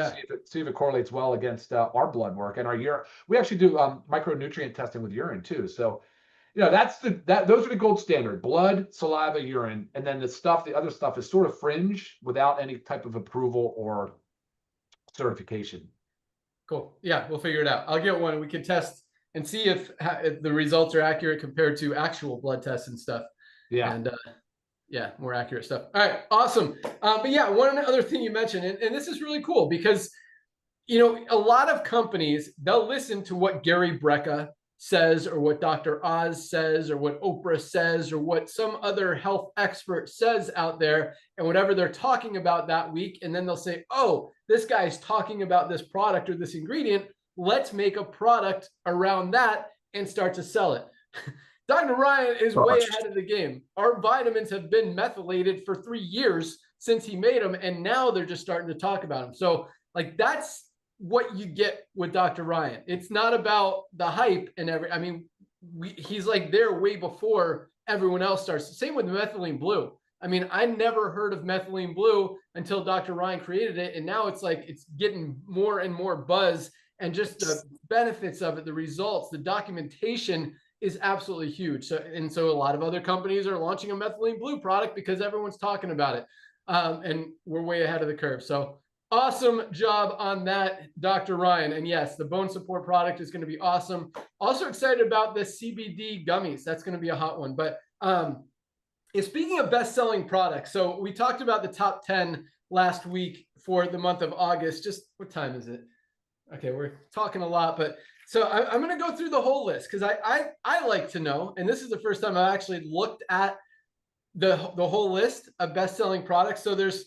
see if it correlates well against our blood work and our urine. We actually do micronutrient testing with urine too. So, those are the gold standard: blood, saliva, urine, and then the other stuff is sort of fringe without any type of approval or certification. Cool. Yeah, we'll figure it out. I'll get one. We can test and see if the results are accurate compared to actual blood tests and stuff. Yeah. And more accurate stuff. All right, awesome. But yeah, one other thing you mentioned, and this is really cool, because a lot of companies, they'll listen to what Gary Brecka says, or what Dr. Oz says, or what Oprah says, or what some other health expert says out there, and whatever they're talking about that week. And then they'll say, oh, this guy's talking about this product or this ingredient. Let's make a product around that and start to sell it. Dr. Ryan is way ahead of the game. Our vitamins have been methylated for 3 years since he made them, and now they're just starting to talk about them. So, that's what you get with Dr. Ryan. It's not about the hype and he's there way before everyone else starts. Same with methylene blue. I never heard of methylene blue until Dr. Ryan created it, and now it's getting more and more buzz, and just the benefits of it, the results, the documentation is absolutely huge. So a lot of other companies are launching a methylene blue product because everyone's talking about it. And we're way ahead of the curve. So awesome job on that, Dr. Ryan. And yes, the bone support product is going to be awesome. Also excited about the CBD gummies. That's going to be a hot one. But speaking of best-selling products, so we talked about the top 10 last week for the month of August. Just what time is it? Okay, we're talking a lot, but so I'm going to go through the whole list, because I like to know, and this is the first time I've actually looked at the whole list of best-selling products. So there's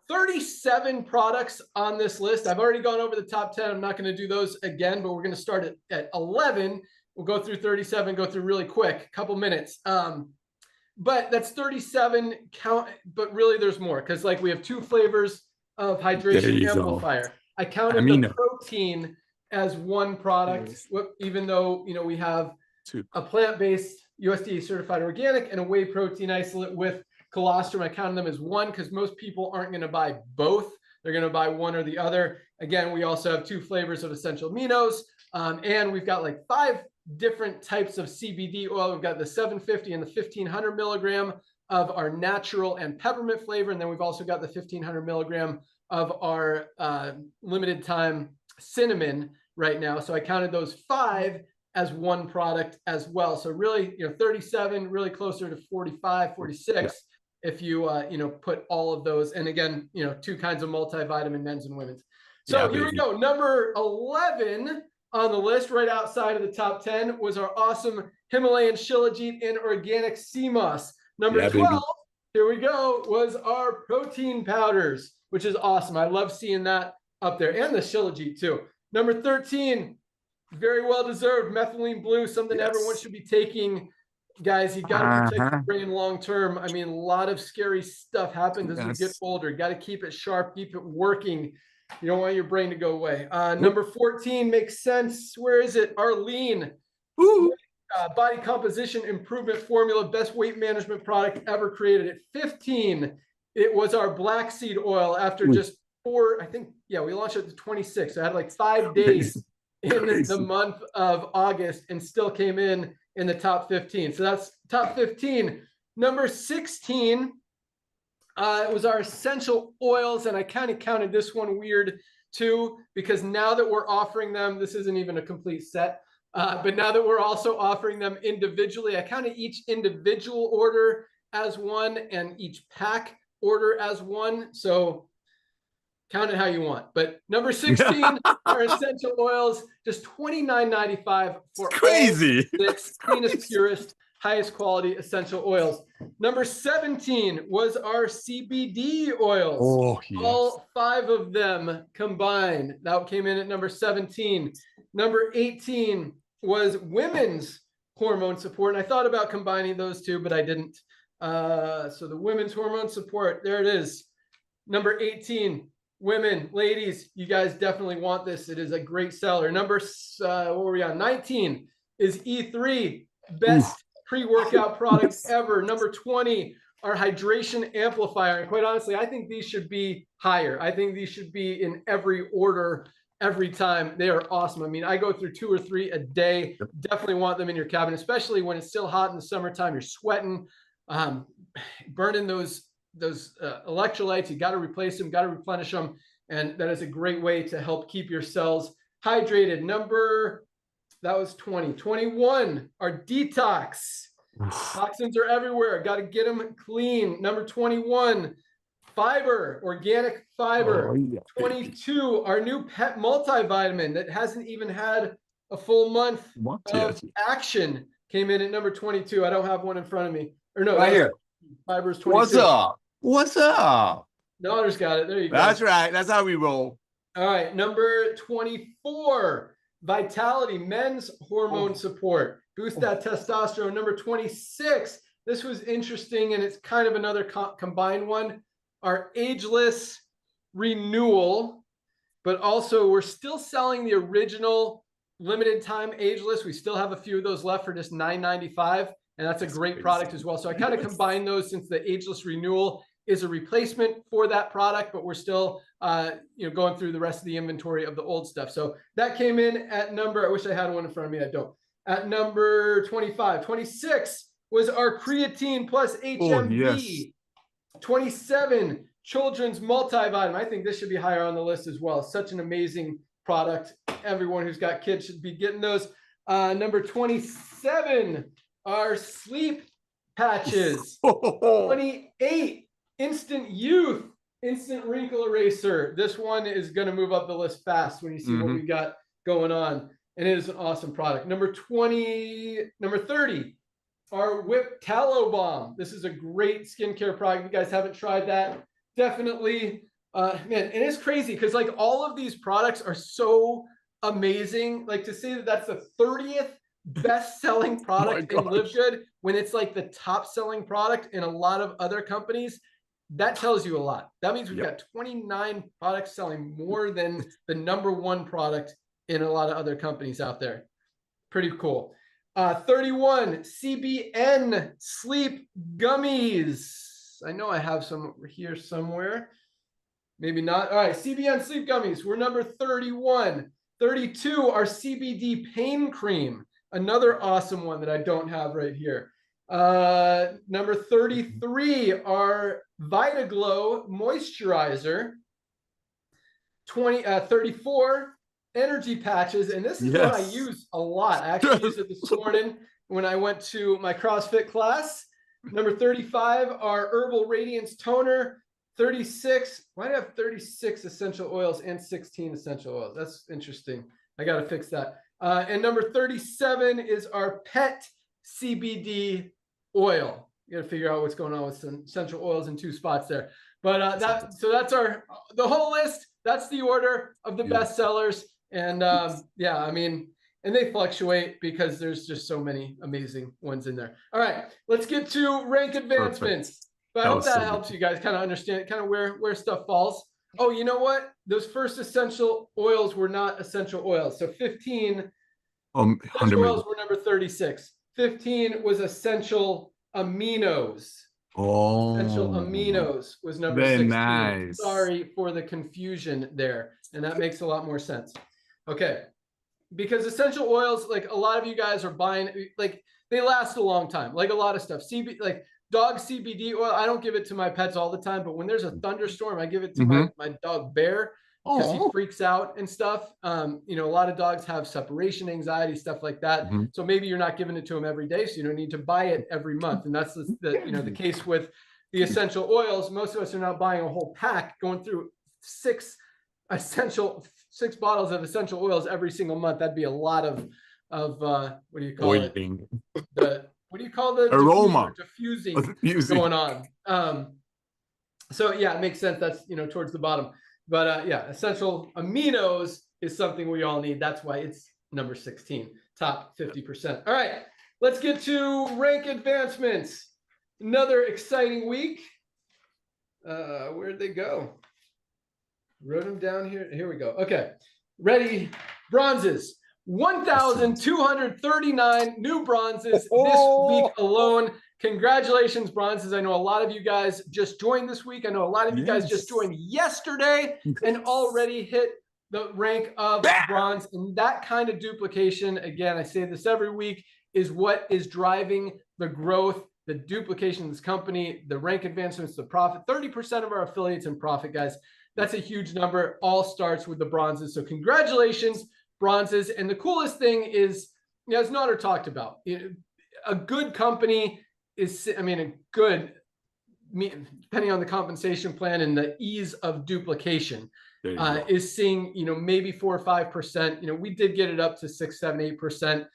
37 products on this list. I've already gone over the top 10. I'm not going to do those again, but we're going to start at 11. We'll go through 37, go through really quick, couple minutes. But that's 37 count, but really there's more, because we have 2 flavors of hydration amplifier. I counted the protein as one product, even though we have a plant-based USDA certified organic and a whey protein isolate with colostrum. I counted them as one, because most people aren't going to buy both. They're going to buy one or the other. Again, we also have 2 flavors of essential aminos, and we've got 5 different types of CBD oil. We've got the 750 and the 1500 milligram of our natural and peppermint flavor, and then we've also got the 1500 milligram of our limited time cinnamon right now. So I counted those 5 as one product as well. So really, 37, really closer to 45, 46, if you, put all of those. And again, 2 kinds of multivitamin, men's and women's. So here we go. Number 11 on the list, right outside of the top 10, was our awesome Himalayan Shilajit and organic sea moss. Number 12, here we go, was our protein powders, which is awesome. I love seeing that up there, and the Shilajit too. Number 13, very well deserved, methylene blue, something everyone should be taking. Guys, you got to protect your brain long term. A lot of scary stuff happens as you get older. You got to keep it sharp, keep it working. You don't want your brain to go away. Number 14 makes sense. Where is it? Arlene. body composition improvement formula, best weight management product ever created. At 15, it was our black seed oil after just 4, I think, yeah, we launched it at 26. So I had like 5 days in the month of August and still came in the top 15. So that's top 15. Number 16, it was our essential oils. And I kind of counted this one weird too, because now that we're offering them, this isn't even a complete set. But now that we're also offering them individually, I counted each individual order as one and each pack order as one. So count it how you want. But number 16, our essential oils, just $29.95 for crazy. all 6 cleanest, purest, highest quality essential oils. Number 17 was our CBD oils. Oh, yes. All 5 of them combined. That came in at number 17. Number 18 was women's hormone support. And I thought about combining those two, but I didn't. So the women's hormone support, there it is. Number 18, women, ladies, you guys definitely want this. It is a great seller. Number, what were we on? 19 is E3, best pre-workout product ever. Number 20, our hydration amplifier. And quite honestly, I think these should be higher. I think these should be in every order every time. They are awesome. I mean, I go through 2 or 3 a day. Definitely want them in your cabin, especially when it's still hot in the summertime. You're sweating, burning those electrolytes. You got to replace them, got to replenish them. And that is a great way to help keep your cells hydrated. That was 20. 21, our detox. Toxins are everywhere. Got to get them clean. Number 21, fiber, organic fiber. Oh, yeah. 22, our new pet multivitamin that hasn't even had a full month of action came in at number 22. I don't have one in front of me. Or no, right here. Fiber is 22. What's up? What's up? Daughter's got it. There you go. That's right. That's how we roll. All right. Number 24, Vitality, men's hormone support. Boost that testosterone. Number 26, this was interesting, and it's kind of another combined one. Our ageless renewal, but also we're still selling the original limited time ageless. We still have a few of those left for just $9.95, and that's a great product as well. So I kind of combine those since the ageless renewal is a replacement for that product, but we're still going through the rest of the inventory of the old stuff. So that came in at number, I wish I had one in front of me, I don't. At number 25. 26 was our creatine plus HMB. Oh, yes. 27, children's multivitamin. I think this should be higher on the list as well. Such an amazing product. Everyone who's got kids should be getting those. Number 27, our sleep patches. 28, instant youth, instant wrinkle eraser. This one is going to move up the list fast when you see what we got going on. And it is an awesome product. Number 30, our Whip Tallow Balm. This is a great skincare product. If you guys haven't tried that, definitely, man, and it's crazy because like all of these products are so amazing. Like to say that that's the 30th best-selling product in LiveGood when it's like the top-selling product in a lot of other companies, that tells you a lot. That means we've got 29 products selling more than the #1 product in a lot of other companies out there. Pretty cool. 31, CBN sleep gummies. I know I have some over here somewhere. Maybe not. All right, CBN sleep gummies. We're number 31. 32, our CBD pain cream. Another awesome one that I don't have right here. Number 33, our VitaGlow moisturizer. 34, energy patches, and this is what I use a lot. I actually used it this morning when I went to my CrossFit class. Number 35, our Herbal Radiance toner. 36, why do I have 36 essential oils and 16 essential oils? That's interesting. I got to fix that. And number 37 is our pet CBD oil. You got to figure out what's going on with some essential oils in 2 spots there. But so that's the whole list. That's the order of the best sellers. And yeah, I mean, and they fluctuate because there's just so many amazing ones in there. All right, let's get to rank advancements. But I hope that helps you guys kind of understand kind of where stuff falls. Oh, you know what? Those first essential oils were not essential oils. So 15 Essential 100 oils million. were number 36. 15 was essential aminos. Essential aminos was number Very 16. nice. Sorry for the confusion there. And that makes a lot more sense. Okay. Because essential oils, like a lot of you guys are buying, like they last a long time, like a lot of stuff. Like dog CBD oil, I don't give it to my pets all the time, but when there's a thunderstorm, I give it to my dog Bear because he freaks out and stuff. You know, a lot of dogs have separation anxiety, stuff like that. So maybe you're not giving it to him every day, so you don't need to buy it every month. And that's the case with the essential oils. Most of us are not buying a whole pack, going through six bottles of essential oils every single month. That'd be a lot of what do you call it? What do you call the aroma diffusing going on? So yeah, it makes sense. That's, you know, towards the bottom. But yeah, essential aminos is something we all need. That's why it's number 16, top 50%. All right, let's get to rank advancements. Another exciting week. Where'd they go? Wrote them down here. Here we go. Okay, ready. Bronzes. 1,239 new bronzes this week alone. Congratulations, bronzes. I know a lot of you guys just joined this week. I know a lot of you guys just joined yesterday and already hit the rank of bronze. And that kind of duplication, again, I say this every week, is what is driving the growth, the duplication of this company, the rank advancements, the profit. 30% of our affiliates in profit, guys. That's a huge number. All starts with the bronzes. So congratulations, bronzes. And the coolest thing is, as Nader talked about, a good company is, I mean, depending on the compensation plan and the ease of duplication, is seeing, you know, maybe 4 or 5%. You know, we did get it up to 6, 7, 8%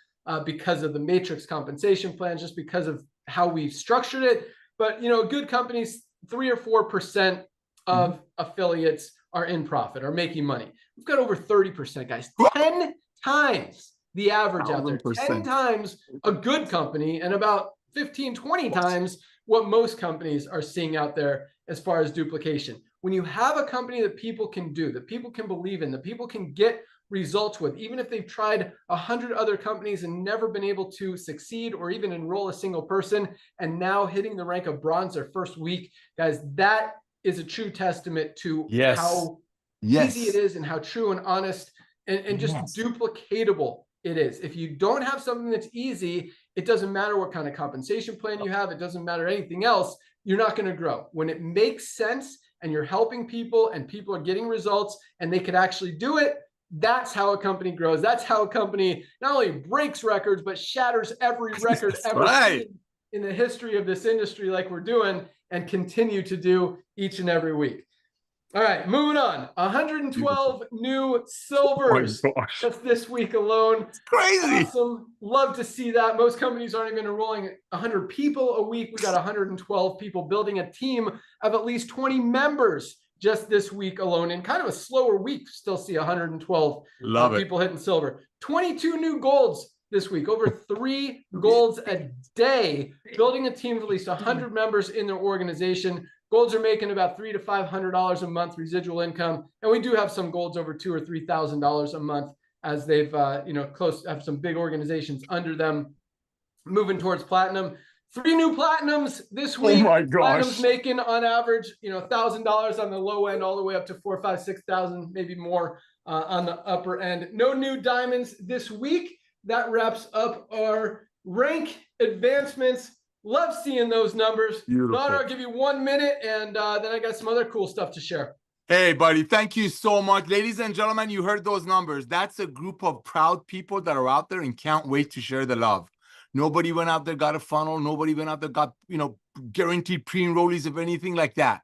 because of the matrix compensation plan, just because of how we structured it. But, you know, good companies, 3 or 4% of affiliates are in profit, are making money. We've got over 30%, guys. 10 times the average out there. 10 times a good company, and about 15, 20 times what most companies are seeing out there as far as duplication. When you have a company that people can do, that people can believe in, that people can get results with, even if they've tried 100 other companies and never been able to succeed or even enroll a single person, and now hitting the rank of bronze their first week, guys, that is a true testament to how easy it is and how true and honest and just duplicatable it is. If you don't have something that's easy, it doesn't matter what kind of compensation plan you have. It doesn't matter anything else. You're not going to grow. When it makes sense and you're helping people and people are getting results and they could actually do it, that's how a company grows. That's how a company not only breaks records, but shatters every record ever seen in the history of this industry, like we're doing and continue to do each and every week. All right, moving on. 112 new silvers. Oh my gosh. That's this week alone. It's crazy. Awesome. Love to see that. Most companies aren't even enrolling 100 people a week. We got 112 people building a team of at least 20 members just this week alone. In kind of a slower week, still see 112 people hitting silver. 22 new golds this week. Over 3 golds a day. Building a team of at least 100 members in their organization. Golds are making about $300 to $500 a month residual income, and we do have some golds over $2,000 or $3,000 a month as they've have some big organizations under them, moving towards platinum. 3 new platinums this week. Oh my gosh! Platinums making on average, $1,000 on the low end, all the way up to 4,000, 5,000, 6,000, maybe more on the upper end. No new diamonds this week. That wraps up our rank advancements. Love seeing those numbers. Nader, I'll give you 1 minute, and then I got some other cool stuff to share. Hey, buddy, thank you so much. Ladies and gentlemen, you heard those numbers. That's a group of proud people that are out there and can't wait to share the love. Nobody went out there, got a funnel. Nobody went out there, got, guaranteed pre-enrollees of anything like that.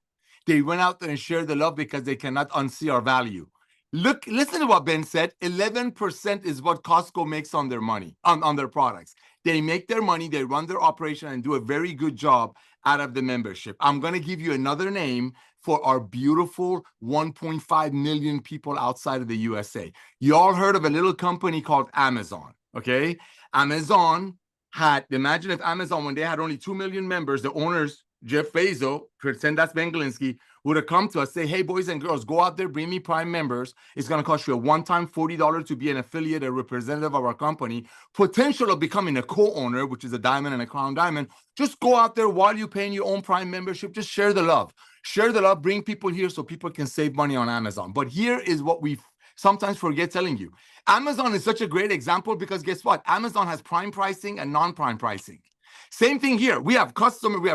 They went out there and shared the love because they cannot unsee our value. Listen to what Ben said. 11% is what Costco makes on their money, on their products. They make their money, they run their operation and do a very good job out of the membership. I'm going to give you another name for our beautiful 1.5 million people outside of the USA. You all heard of a little company called Amazon, okay? Amazon imagine if Amazon, when they had only 2 million members, the owners Jeff Bezos, pretend that's Ben Glinsky, would have come to us, say, hey, boys and girls, go out there, bring me Prime members. It's going to cost you a one-time $40 to be an affiliate, a representative of our company, potential of becoming a co-owner, which is a diamond and a crown diamond. Just go out there while you're paying your own Prime membership. Just share the love. Share the love, bring people here so people can save money on Amazon. But here is what we sometimes forget telling you. Amazon is such a great example because guess what? Amazon has Prime pricing and non-Prime pricing. Same thing here. We have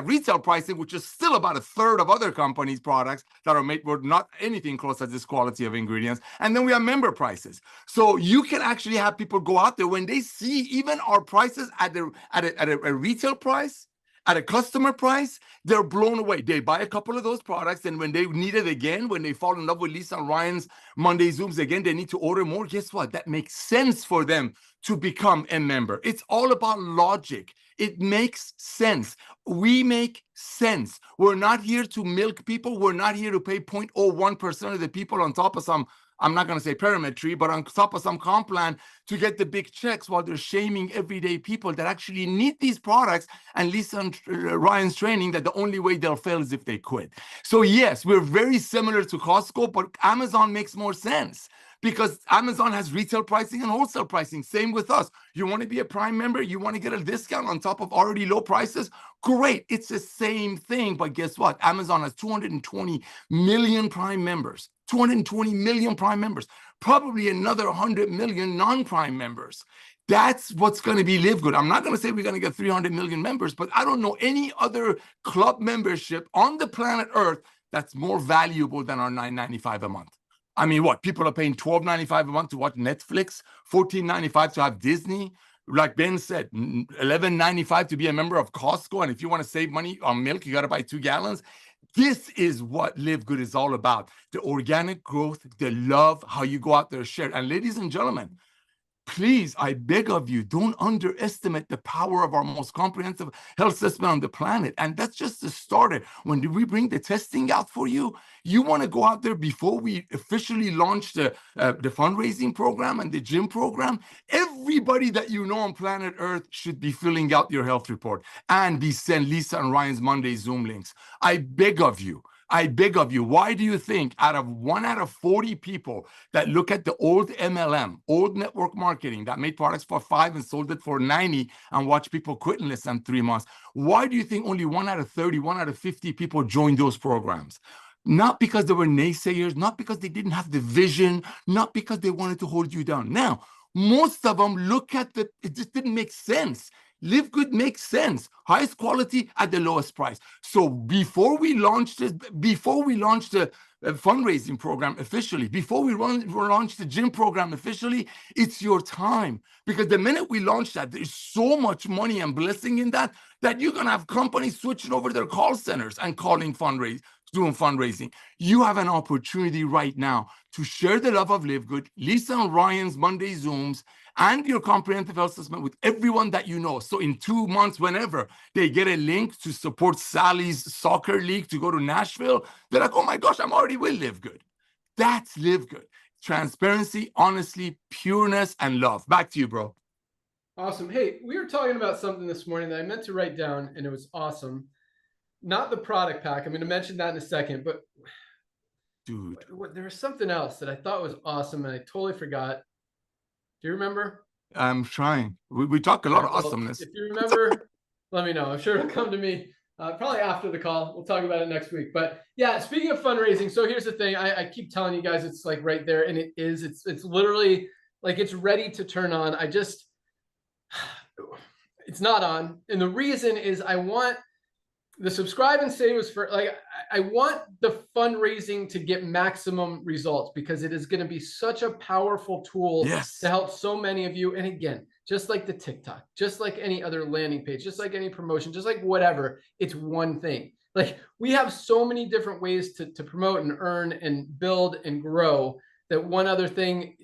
retail pricing, which is still about a third of other companies' products that are made with not anything close to this quality of ingredients. And then we have member prices. So you can actually have people go out there when they see even our prices at a retail price, at a customer price, they're blown away. They buy a couple of those products, and when they need it again, when they fall in love with Lisa and Ryan's Monday Zooms again, they need to order more. Guess what? That makes sense for them to become a member. It's all about logic. It makes sense. We make sense. We're not here to milk people. We're not here to pay 0.01% of the people on top of some, I'm not going to say pyramid tree, but on top of some comp plan to get the big checks while they're shaming everyday people that actually need these products. And Lisa and Ryan's training that the only way they'll fail is if they quit. So yes, we're very similar to Costco, but Amazon makes more sense because Amazon has retail pricing and wholesale pricing. Same with us. You want to be a Prime member? You want to get a discount on top of already low prices? Great. It's the same thing. But guess what? Amazon has 220 million Prime members. 220 million Prime members, probably another 100 million non-Prime members. That's what's going to be LiveGood. I'm not going to say we're going to get 300 million members, but I don't know any other club membership on the planet Earth that's more valuable than our $9.95 a month. I mean, what? People are paying $12.95 a month to watch Netflix, $14.95 to have Disney. Like Ben said, $11.95 to be a member of Costco. And if you want to save money on milk, you got to buy 2 gallons. This is what LiveGood is all about. The organic growth, the love, how you go out there and share. And ladies and gentlemen, please, I beg of you, don't underestimate the power of our most comprehensive health system on the planet. And that's just the starter. When we bring the testing out for you, you want to go out there before we officially launch the fundraising program and the gym program. Everybody that you know on planet Earth should be filling out your health report and be sent Lisa and Ryan's Monday Zoom links. I beg of you. Why do you think out of 1 out of 40 people that look at the old MLM, old network marketing that made products for $5 and sold it for $90 and watched people quit in less than 3 months, why do you think only 1 out of 30, 1 out of 50 people joined those programs? Not because they were naysayers, not because they didn't have the vision, not because they wanted to hold you down. Now, most of them look at it just didn't make sense. LiveGood makes sense. Highest quality at the lowest price. So before we launch the fundraising program officially, before we launch the gym program officially, it's your time. Because the minute we launch that, there's so much money and blessing in that you're going to have companies switching over their call centers and doing fundraising. You have an opportunity right now to share the love of LiveGood, Lisa and Ryan's Monday Zooms, and your comprehensive health assessment with everyone that you know. So in 2 months, whenever they get a link to support Sally's soccer league to go to Nashville, they're like, oh my gosh, I'm already with LiveGood. That's LiveGood. Transparency, honesty, pureness, and love. Back to you, bro. Awesome. Hey, we were talking about something this morning that I meant to write down, and it was awesome. Not the product pack. I'm going to mention that in a second, but dude, there was something else that I thought was awesome, and I totally forgot. Do you remember? I'm trying. We talk a lot of awesomeness. If you remember, let me know. I'm sure it'll come to me probably after the call. We'll talk about it next week. But yeah, speaking of fundraising, so here's the thing. I keep telling you guys it's like right there, and it is. It's literally like it's ready to turn on. It's not on. And the reason is I want the subscribe and save was for I want the fundraising to get maximum results because it is going to be such a powerful tool to help so many of you. And again, just like the TikTok, just like any other landing page, just like any promotion, just like whatever, it's one thing. Like we have so many different ways to promote and earn and build and grow that one other thing,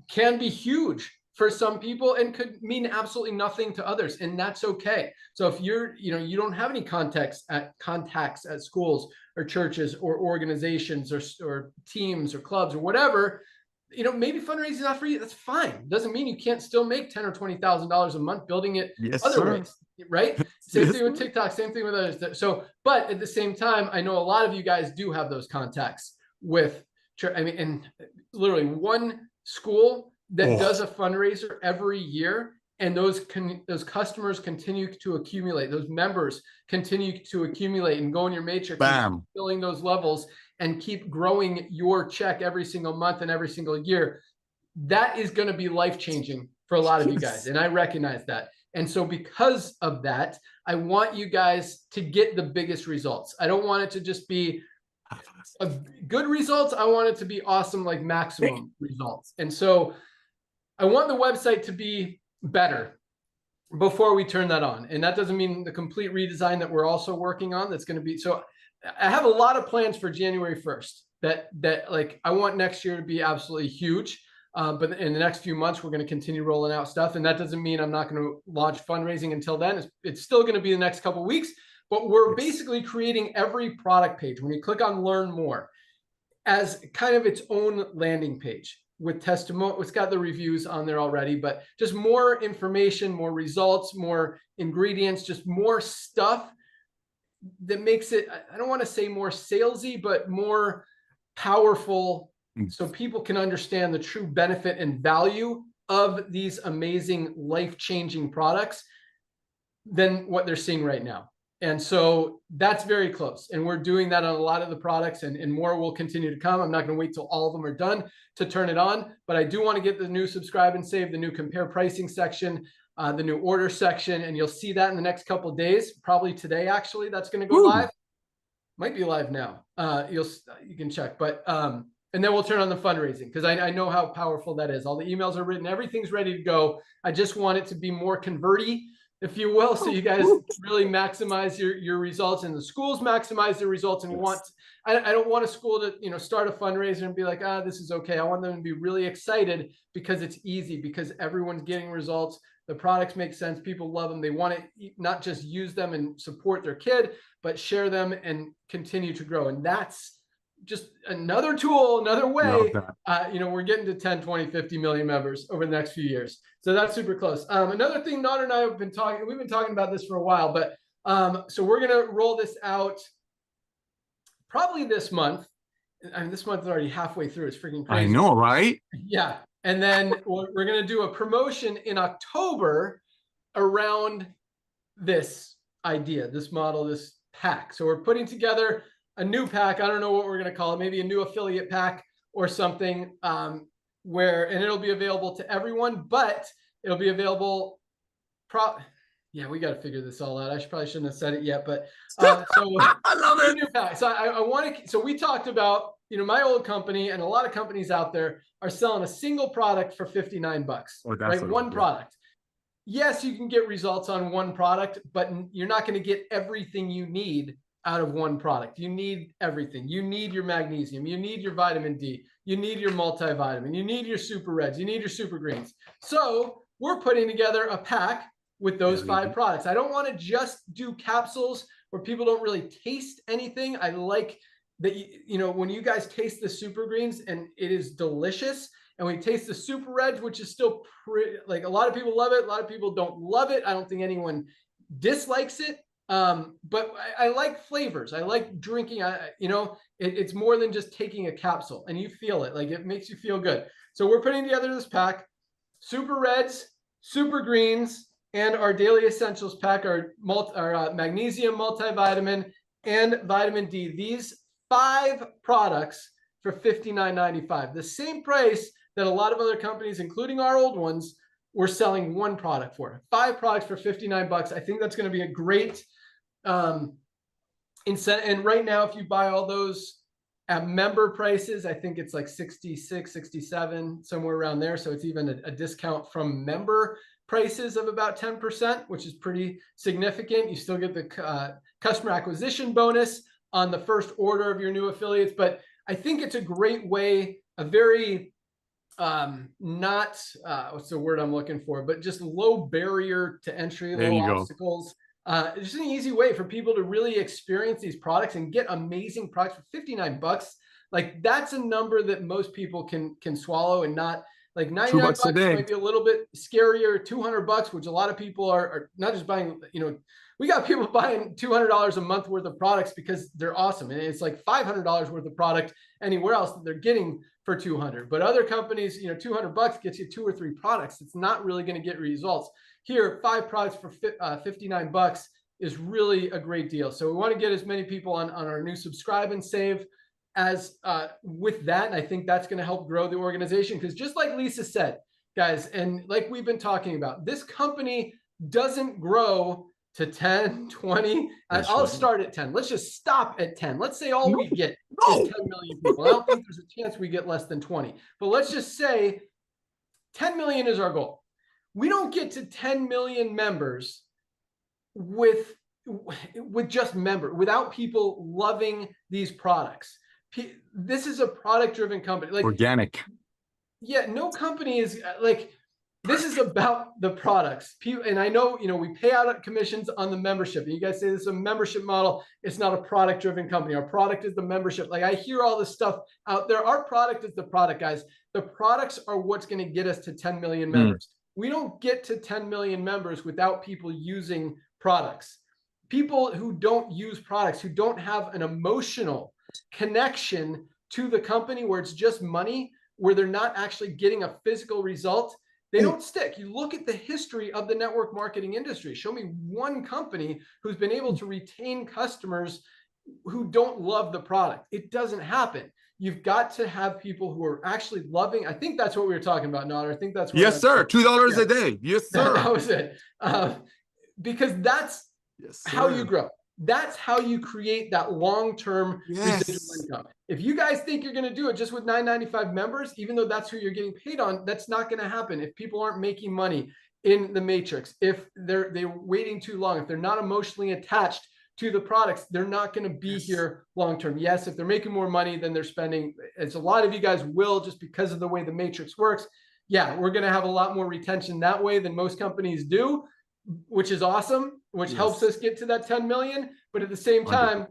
can be huge for some people and could mean absolutely nothing to others. And that's okay. So if you're, you don't have any contacts at schools or churches or organizations or teams or clubs or whatever, maybe fundraising is not for you. That's fine. Doesn't mean you can't still make $10,000 or $20,000 a month building it other ways, right? Same thing with TikTok, same thing with others. So, but at the same time, I know a lot of you guys do have those contacts with, and literally one school that does a fundraiser every year, and those customers continue to accumulate. Those members continue to accumulate and go in your matrix, and filling those levels, and keep growing your check every single month and every single year. That is going to be life-changing for a lot of you guys. And I recognize that. And so because of that, I want you guys to get the biggest results. I don't want it to just be good results. I want it to be awesome, like maximum results. And so I want the website to be better before we turn that on. And that doesn't mean the complete redesign that we're also working on. That's going to be, so I have a lot of plans for January 1st that like I want next year to be absolutely huge. But in the next few months, we're going to continue rolling out stuff. And that doesn't mean I'm not going to launch fundraising until then. It's still going to be the next couple of weeks, but we're basically creating every product page, when you click on learn more, as kind of its own landing page with testimonial. It's got the reviews on there already, but just more information, more results, more ingredients, just more stuff that makes it, I don't want to say more salesy, but more powerful, so people can understand the true benefit and value of these amazing life-changing products than what they're seeing right now. And so that's very close. And we're doing that on a lot of the products, and more will continue to come. I'm not going to wait till all of them are done to turn it on, but I do want to get the new subscribe and save, the new compare pricing section, the new order section, and you'll see that in the next couple of days, probably today, actually, that's going to go live. Might be live now. You can check, but, and then we'll turn on the fundraising, because I know how powerful that is. All the emails are written, everything's ready to go. I just want it to be more converty, if you will, so you guys really maximize your results, and the schools maximize their results. And I don't want a school to start a fundraiser and be like, this is okay. I want them to be really excited because it's easy, because everyone's getting results. The products make sense. People love them. They want to not just use them and support their kid, but share them and continue to grow. And that's just another tool, another way. We're getting to 10, 20, 50 million members over the next few years. So that's super close. Another thing, Nader and I have been talking, we've been talking about this for a while, but so we're going to roll this out probably this month. I mean, this month is already halfway through. It's freaking crazy. I know, right? Yeah. And then we're going to do a promotion in October around this idea, this model, this pack. So we're putting together a new pack. I don't know what we're going to call it. Maybe a new affiliate pack or something, and it'll be available to everyone, but it'll be available. Yeah, we got to figure this all out. I probably shouldn't have said it yet, but so I love it. New pack. So I want to. So we talked about, my old company, and a lot of companies out there are selling a single product for $59, right? One product. Yes, you can get results on one product, but you're not going to get everything you need out of one product. You need everything. You need your magnesium. You need your vitamin D. You need your multivitamin. You need your super reds. You need your super greens. So we're putting together a pack with those 5 products. I don't want to just do capsules where people don't really taste anything. I like that, when you guys taste the super greens, and it is delicious, and we taste the super reds, which is still pretty, like, a lot of people love it. A lot of people don't love it. I don't think anyone dislikes it. But I like flavors. I like drinking. It's more than just taking a capsule, and you feel it. Like, it makes you feel good. So we're putting together this pack: super reds, super greens, and our daily essentials pack, our magnesium, multivitamin, and vitamin D. These 5 products for $59.95, the same price that a lot of other companies, including our old ones, were selling one product for. 5 products for $59. I think that's going to be a great incentive. And right now, if you buy all those at member prices, I think it's like 66, 67, somewhere around there. So it's even a discount from member prices of about 10%, which is pretty significant. You still get the customer acquisition bonus on the first order of your new affiliates. But I think it's a great way, a very what's the word I'm looking for, but just low barrier to entry, low obstacles It's just an easy way for people to really experience these products and get amazing products for $59. Like that's a number that most people can swallow, and not like $99 $2 a day. might be a little bit scarier. $200, which a lot of people are not just buying, you know, we got people buying $200 a month worth of products because they're awesome. And it's like $500 worth of product anywhere else that they're getting for $200. But other companies, you know, $200 gets you 2 or 3 products. It's not really going to get results. Here, 5 products for $59 is really a great deal. So we want to get as many people on our new subscribe and save as with that. And I think that's going to help grow the organization, because just like Lisa said, guys, and like we've been talking about, this company doesn't grow to 10, 20. I'll start at 10. Let's just stop at 10. Let's say all we get is 10 million people. I don't think there's a chance we get less than 20, but let's just say 10 million is our goal. We don't get to 10 million members with just without people loving these products. This is a product-driven company. Like organic. Yeah, no company is like, this is about the products. And I know, you know, we pay out commissions on the membership, and you guys say this is a membership model. It's not a product-driven company. Our product is the membership. Like I hear all this stuff out there. Our product is the product, guys. The products are what's going to get us to 10 million members. We don't get to 10 million members without people using products. People who don't use products, who don't have an emotional connection to the company, where it's just money, where they're not actually getting a physical result, they don't stick. You look at the history of the network marketing industry. Show me one company who's been able to retain customers who don't love the product. It doesn't happen. You've got to have people who are actually loving. I think that's what we were talking about, Nader. I think that's what. Yes, sir. $2 a day. Yes, sir. That was it. Because that's how you grow. That's how you create that long-term residual income. If you guys think you're going to do it just with 995 members, even though that's who you're getting paid on, that's not going to happen. If people aren't making money in the matrix, if they're waiting too long, if they're not emotionally attached to the products, they're not going to be here long-term. Yes, if they're making more money than they're spending, as a lot of you guys will, just because of the way the matrix works. Yeah, we're going to have a lot more retention that way than most companies do, which is awesome, which helps us get to that 10 million. But at the same time,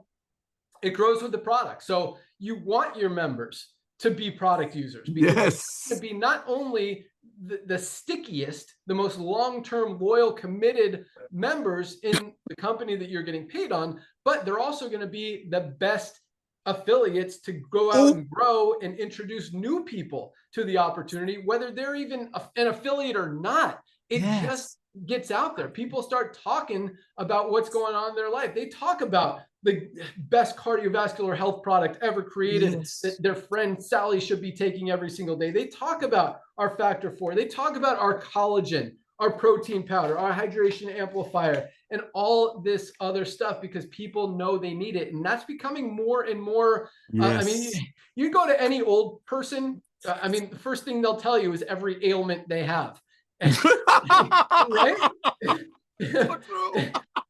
it grows with the product. So you want your members to be product users, because to be not only the stickiest, the most long-term, loyal, committed members in the company that you're getting paid on, but they're also going to be the best affiliates to go out and grow and introduce new people to the opportunity, whether they're even an affiliate or not. It just gets out there. People start talking about what's going on in their life. They talk about the best cardiovascular health product ever created that their friend Sally should be taking every single day. They talk about our Factor 4. They talk about our collagen, our protein powder, our hydration amplifier, and all this other stuff, because people know they need it. And that's becoming more and more. I mean, you go to any old person, I mean, the first thing they'll tell you is every ailment they have. Right?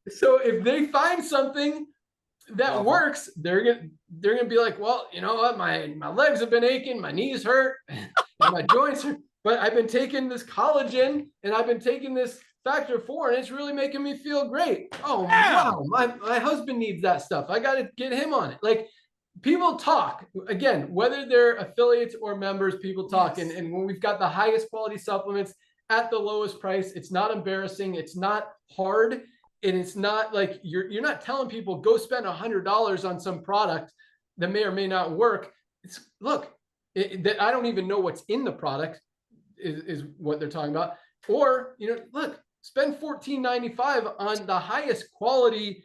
So if they find something that works, they're gonna be like, well, you know what, my legs have been aching, my knees hurt, and my joints hurt, but I've been taking this collagen and I've been taking this Factor 4, and it's really making me feel great. Oh wow, my husband needs that stuff. I got to get him on it. Like, people talk, again, whether they're affiliates or members, people talk. And when we've got the highest quality supplements at the lowest price, it's not embarrassing, it's not hard, and it's not like you're not telling people go spend $100 on some product that may or may not work. It's look, I don't even know what's in the product is what they're talking about. Or, you know, look, spend $14.95 on the highest quality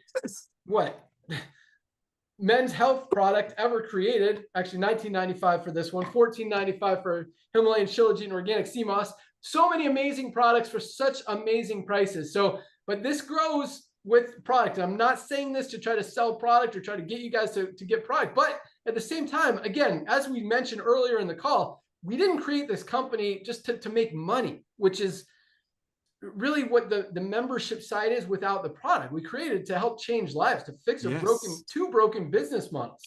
men's health product ever created. Actually, $19.95 for this one, $14.95 for Himalayan Shilajit Organic Sea Moss. So many amazing products for such amazing prices. So, but this grows with product. I'm not saying this to try to sell product or try to get you guys to get product, but at the same time, again, as we mentioned earlier in the call, we didn't create this company just to make money, which is really what the membership side is without the product. We created to help change lives, to fix two broken business models.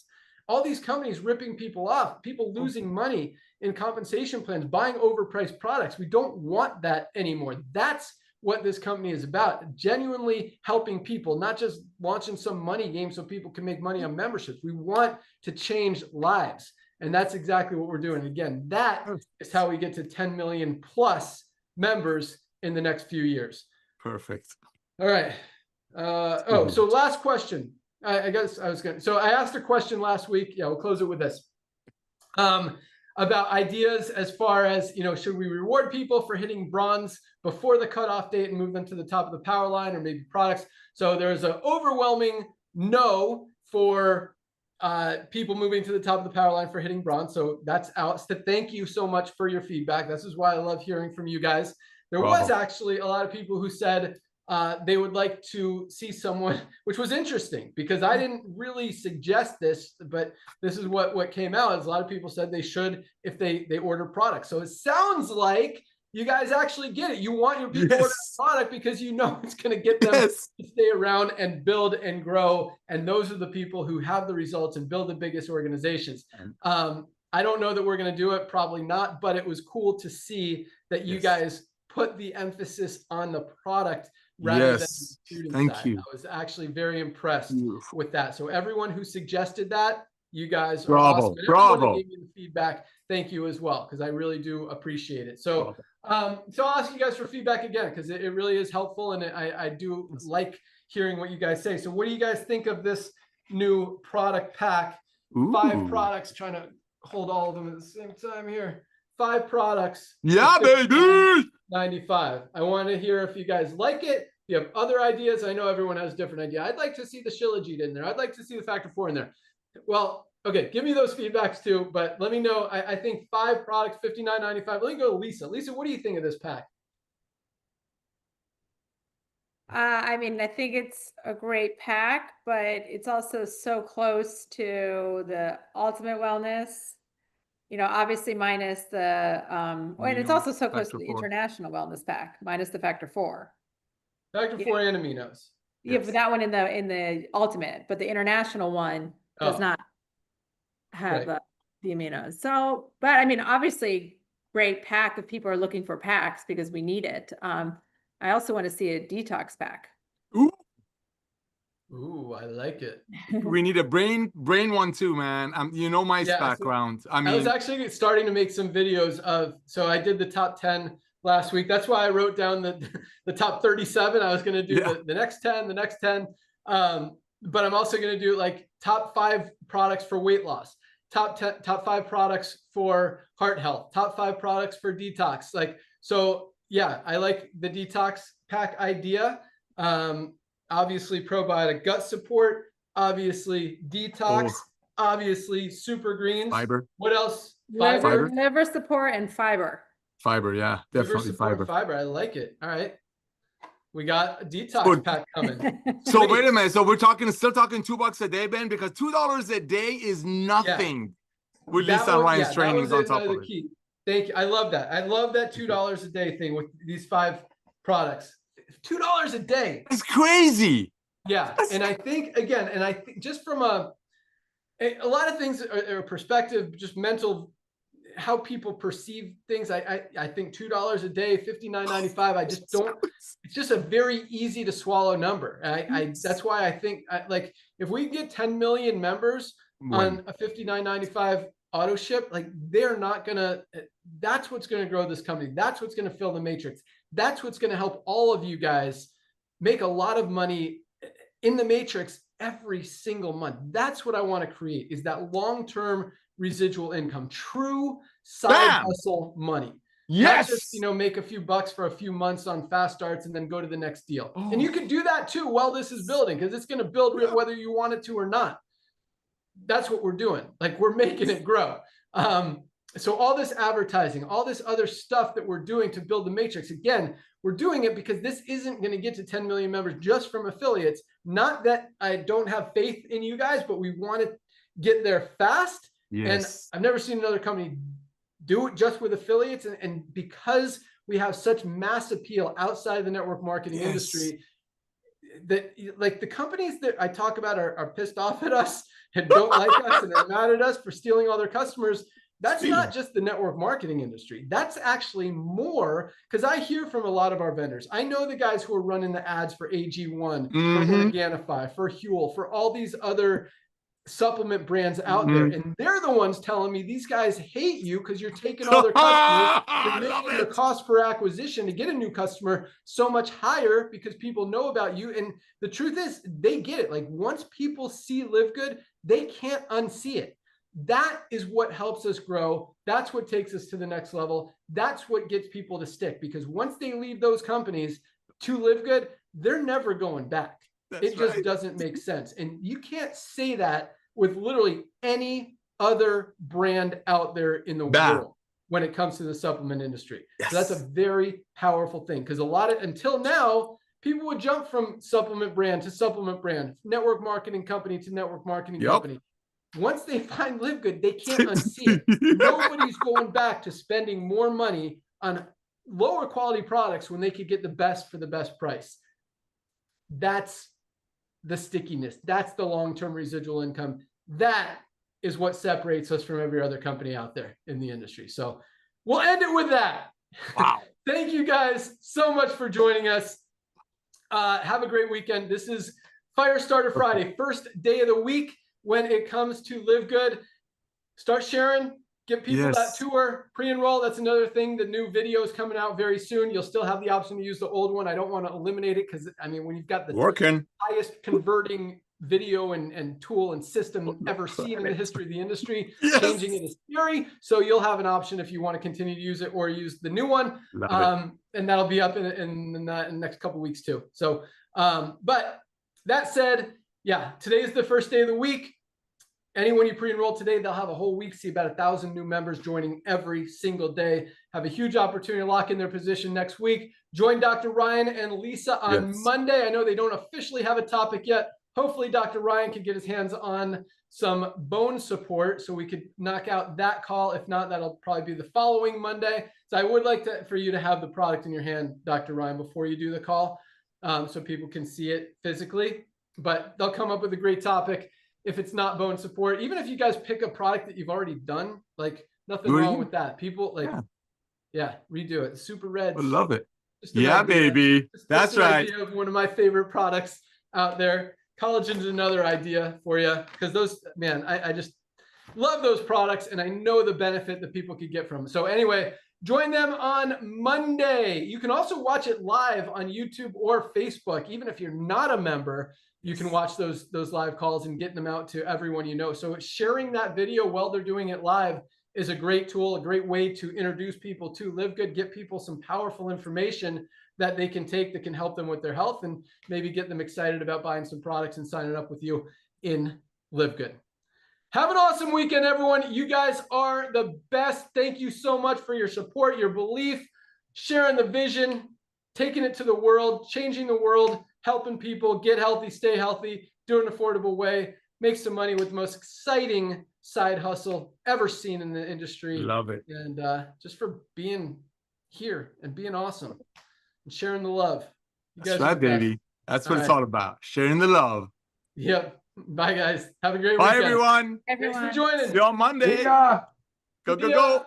All these companies ripping people off, people losing money in compensation plans, buying overpriced products. We don't want that anymore. That's what this company is about. Genuinely helping people, not just launching some money game so people can make money on memberships. We want to change lives. And that's exactly what we're doing. Again, that is how we get to 10 million plus members in the next few years. Perfect. All right. So last question. I guess I was going to, so I asked a question last week. Yeah, we'll close it with this. About ideas as far as, should we reward people for hitting bronze before the cutoff date and move them to the top of the power line, or maybe products? So there's an overwhelming no for people moving to the top of the power line for hitting bronze. So that's out. So thank you so much for your feedback. This is why I love hearing from you guys. There was actually a lot of people who said they would like to see someone, which was interesting because I didn't really suggest this, but this is what came out. Is a lot of people said they should if they order products. So it sounds like you guys actually get it. You want your people to order a product because you know it's going to get them to stay around and build and grow. And those are the people who have the results and build the biggest organizations. I don't know that we're going to do it, probably not, but it was cool to see that you guys put the emphasis on the product rather than the student side. I was actually very impressed with that. So everyone who suggested that, you guys are awesome. And everyone that gave me the feedback, thank you as well, because I really do appreciate it. So so I'll ask you guys for feedback again, because it really is helpful, and I do like hearing what you guys say. So what do you guys think of this new product pack? 5 products, trying to hold all of them at the same time here. 5 products. Yeah, baby. 95. I want to hear if you guys like it. If you have other ideas, I know everyone has different ideas. I'd like to see the Shilajit in there. I'd like to see the Factor 4 in there. Well, okay, give me those feedbacks too, but let me know. I think 5 products, $59.95. Let me go to Lisa. Lisa, what do you think of this pack? I mean, I think it's a great pack, but it's also so close to the Ultimate Wellness. Obviously minus the, and it's also so close to the International Wellness Pack, minus the Factor 4. Factor 4 and aminos. Yeah, but that one in the Ultimate, but the International one does not have the aminos. So, but I mean, obviously great pack if people are looking for packs because we need it. I also want to see a detox pack. Ooh, I like it. We need a brain one too, man. My background. I mean, I was actually starting to make some videos of, so I did the top 10 last week. That's why I wrote down the top 37. I was going to do the next 10, the next 10. But I'm also going to do like top 5 products for weight loss, top 5 products for heart health, top 5 products for detox. So yeah, I like the detox pack idea. Obviously probiotic gut support, obviously detox, obviously super greens. Fiber. What else? Liver support and fiber. Fiber, yeah, definitely fiber. I like it. All right. We got a detox pack coming. So wait a minute. So we're still talking $2 a day, Ben, because $2 a day is nothing with Lisa and Ryan's trainings on top of it. Key. Thank you. I love that. I love that $2 a day thing with these 5 products. $2 a day. It's crazy. Yeah. And I think, again, just from a lot of things are perspective, just mental, how people perceive things. I think $2 a day, $59.95. I just don't, it's just a very easy to swallow number. That's why I think if we get 10 million members on a $59.95 auto ship, they're not gonna, that's what's going to grow this company. That's what's going to fill the matrix. That's what's going to help all of you guys make a lot of money in the matrix every single month. That's what I want to create, is that long-term residual income, true side hustle money. Yes. Not just, make a few bucks for a few months on fast starts and then go to the next deal. And you can do that too while this is building, because it's going to build whether you want it to or not. That's what we're doing. We're making it grow. So all this advertising, all this other stuff that we're doing to build the matrix, again, we're doing it because this isn't going to get to 10 million members just from affiliates. Not that I don't have faith in you guys, but we want to get there fast. And I've never seen another company do it just with affiliates. And because we have such mass appeal outside the network marketing industry, that the companies that I talk about are pissed off at us and don't like us and are mad at us for stealing all their customers. That's not just the network marketing industry. That's actually more, because I hear from a lot of our vendors. I know the guys who are running the ads for AG1, for Organifi, for Huel, for all these other supplement brands out there. And they're the ones telling me these guys hate you because you're taking all their customers. You're making the cost per acquisition to get a new customer so much higher because people know about you. And the truth is, they get it. Like, once people see LiveGood, they can't unsee it. That is what helps us grow. That's what takes us to the next level. That's what gets people to stick, because once they leave those companies to LiveGood, they're never going back. It just doesn't make sense. And you can't say that with literally any other brand out there in the world when it comes to the supplement industry. So that's a very powerful thing, because until now, people would jump from supplement brand to supplement brand, network marketing company to network marketing company. Once they find LiveGood, they can't unsee it. Nobody's going back to spending more money on lower quality products when they could get the best for the best price. That's the stickiness. That's the long-term residual income. That is what separates us from every other company out there in the industry. So we'll end it with that. Wow. Thank you guys so much for joining us. Have a great weekend. This is Firestarter Friday, first day of the week. When it comes to LiveGood, start sharing, get people that tour, pre-enroll. That's another thing. The new video is coming out very soon. You'll still have the option to use the old one. I don't want to eliminate it, because I mean, when you've got the highest converting video and tool and system ever seen in the history of the industry, changing it is scary. So you'll have an option if you want to continue to use it or use the new one. And that'll be up in the next couple of weeks too. So, but that said, yeah, today's the first day of the week. Anyone you pre-enroll today, they'll have a whole week, see about 1,000 new members joining every single day. Have a huge opportunity to lock in their position next week. Join Dr. Ryan and Lisa on Monday. I know they don't officially have a topic yet. Hopefully Dr. Ryan can get his hands on some bone support so we could knock out that call. If not, that'll probably be the following Monday. So I would like for you to have the product in your hand, Dr. Ryan, before you do the call, so people can see it physically. But they'll come up with a great topic. If it's not bone support, even if you guys pick a product that you've already done, like, nothing wrong with that. People like, redo it. Super Reds. I love it. Yeah, baby. That's right. Idea of one of my favorite products out there. Collagen's another idea for you, because those, man, I just love those products, and I know the benefit that people could get from them. So anyway, join them on Monday. You can also watch it live on YouTube or Facebook. Even if you're not a member, you can watch those live calls and get them out to everyone you know. So sharing that video while they're doing it live is a great tool, a great way to introduce people to LiveGood, get people some powerful information that they can take that can help them with their health, and maybe get them excited about buying some products and signing up with you in LiveGood. Have an awesome weekend, everyone. You guys are the best. Thank you so much for your support, your belief, sharing the vision, taking it to the world, changing the world, helping people get healthy, stay healthy, do an affordable way, make some money with the most exciting side hustle ever seen in the industry. Love it. And just for being here and being awesome and sharing the love. That's right, baby. That's what it's all about. Sharing the love. Yep. Bye, guys. Have a great Bye, weekend. everyone. Thanks for joining. See you on Monday. Yeah. Go, go, go.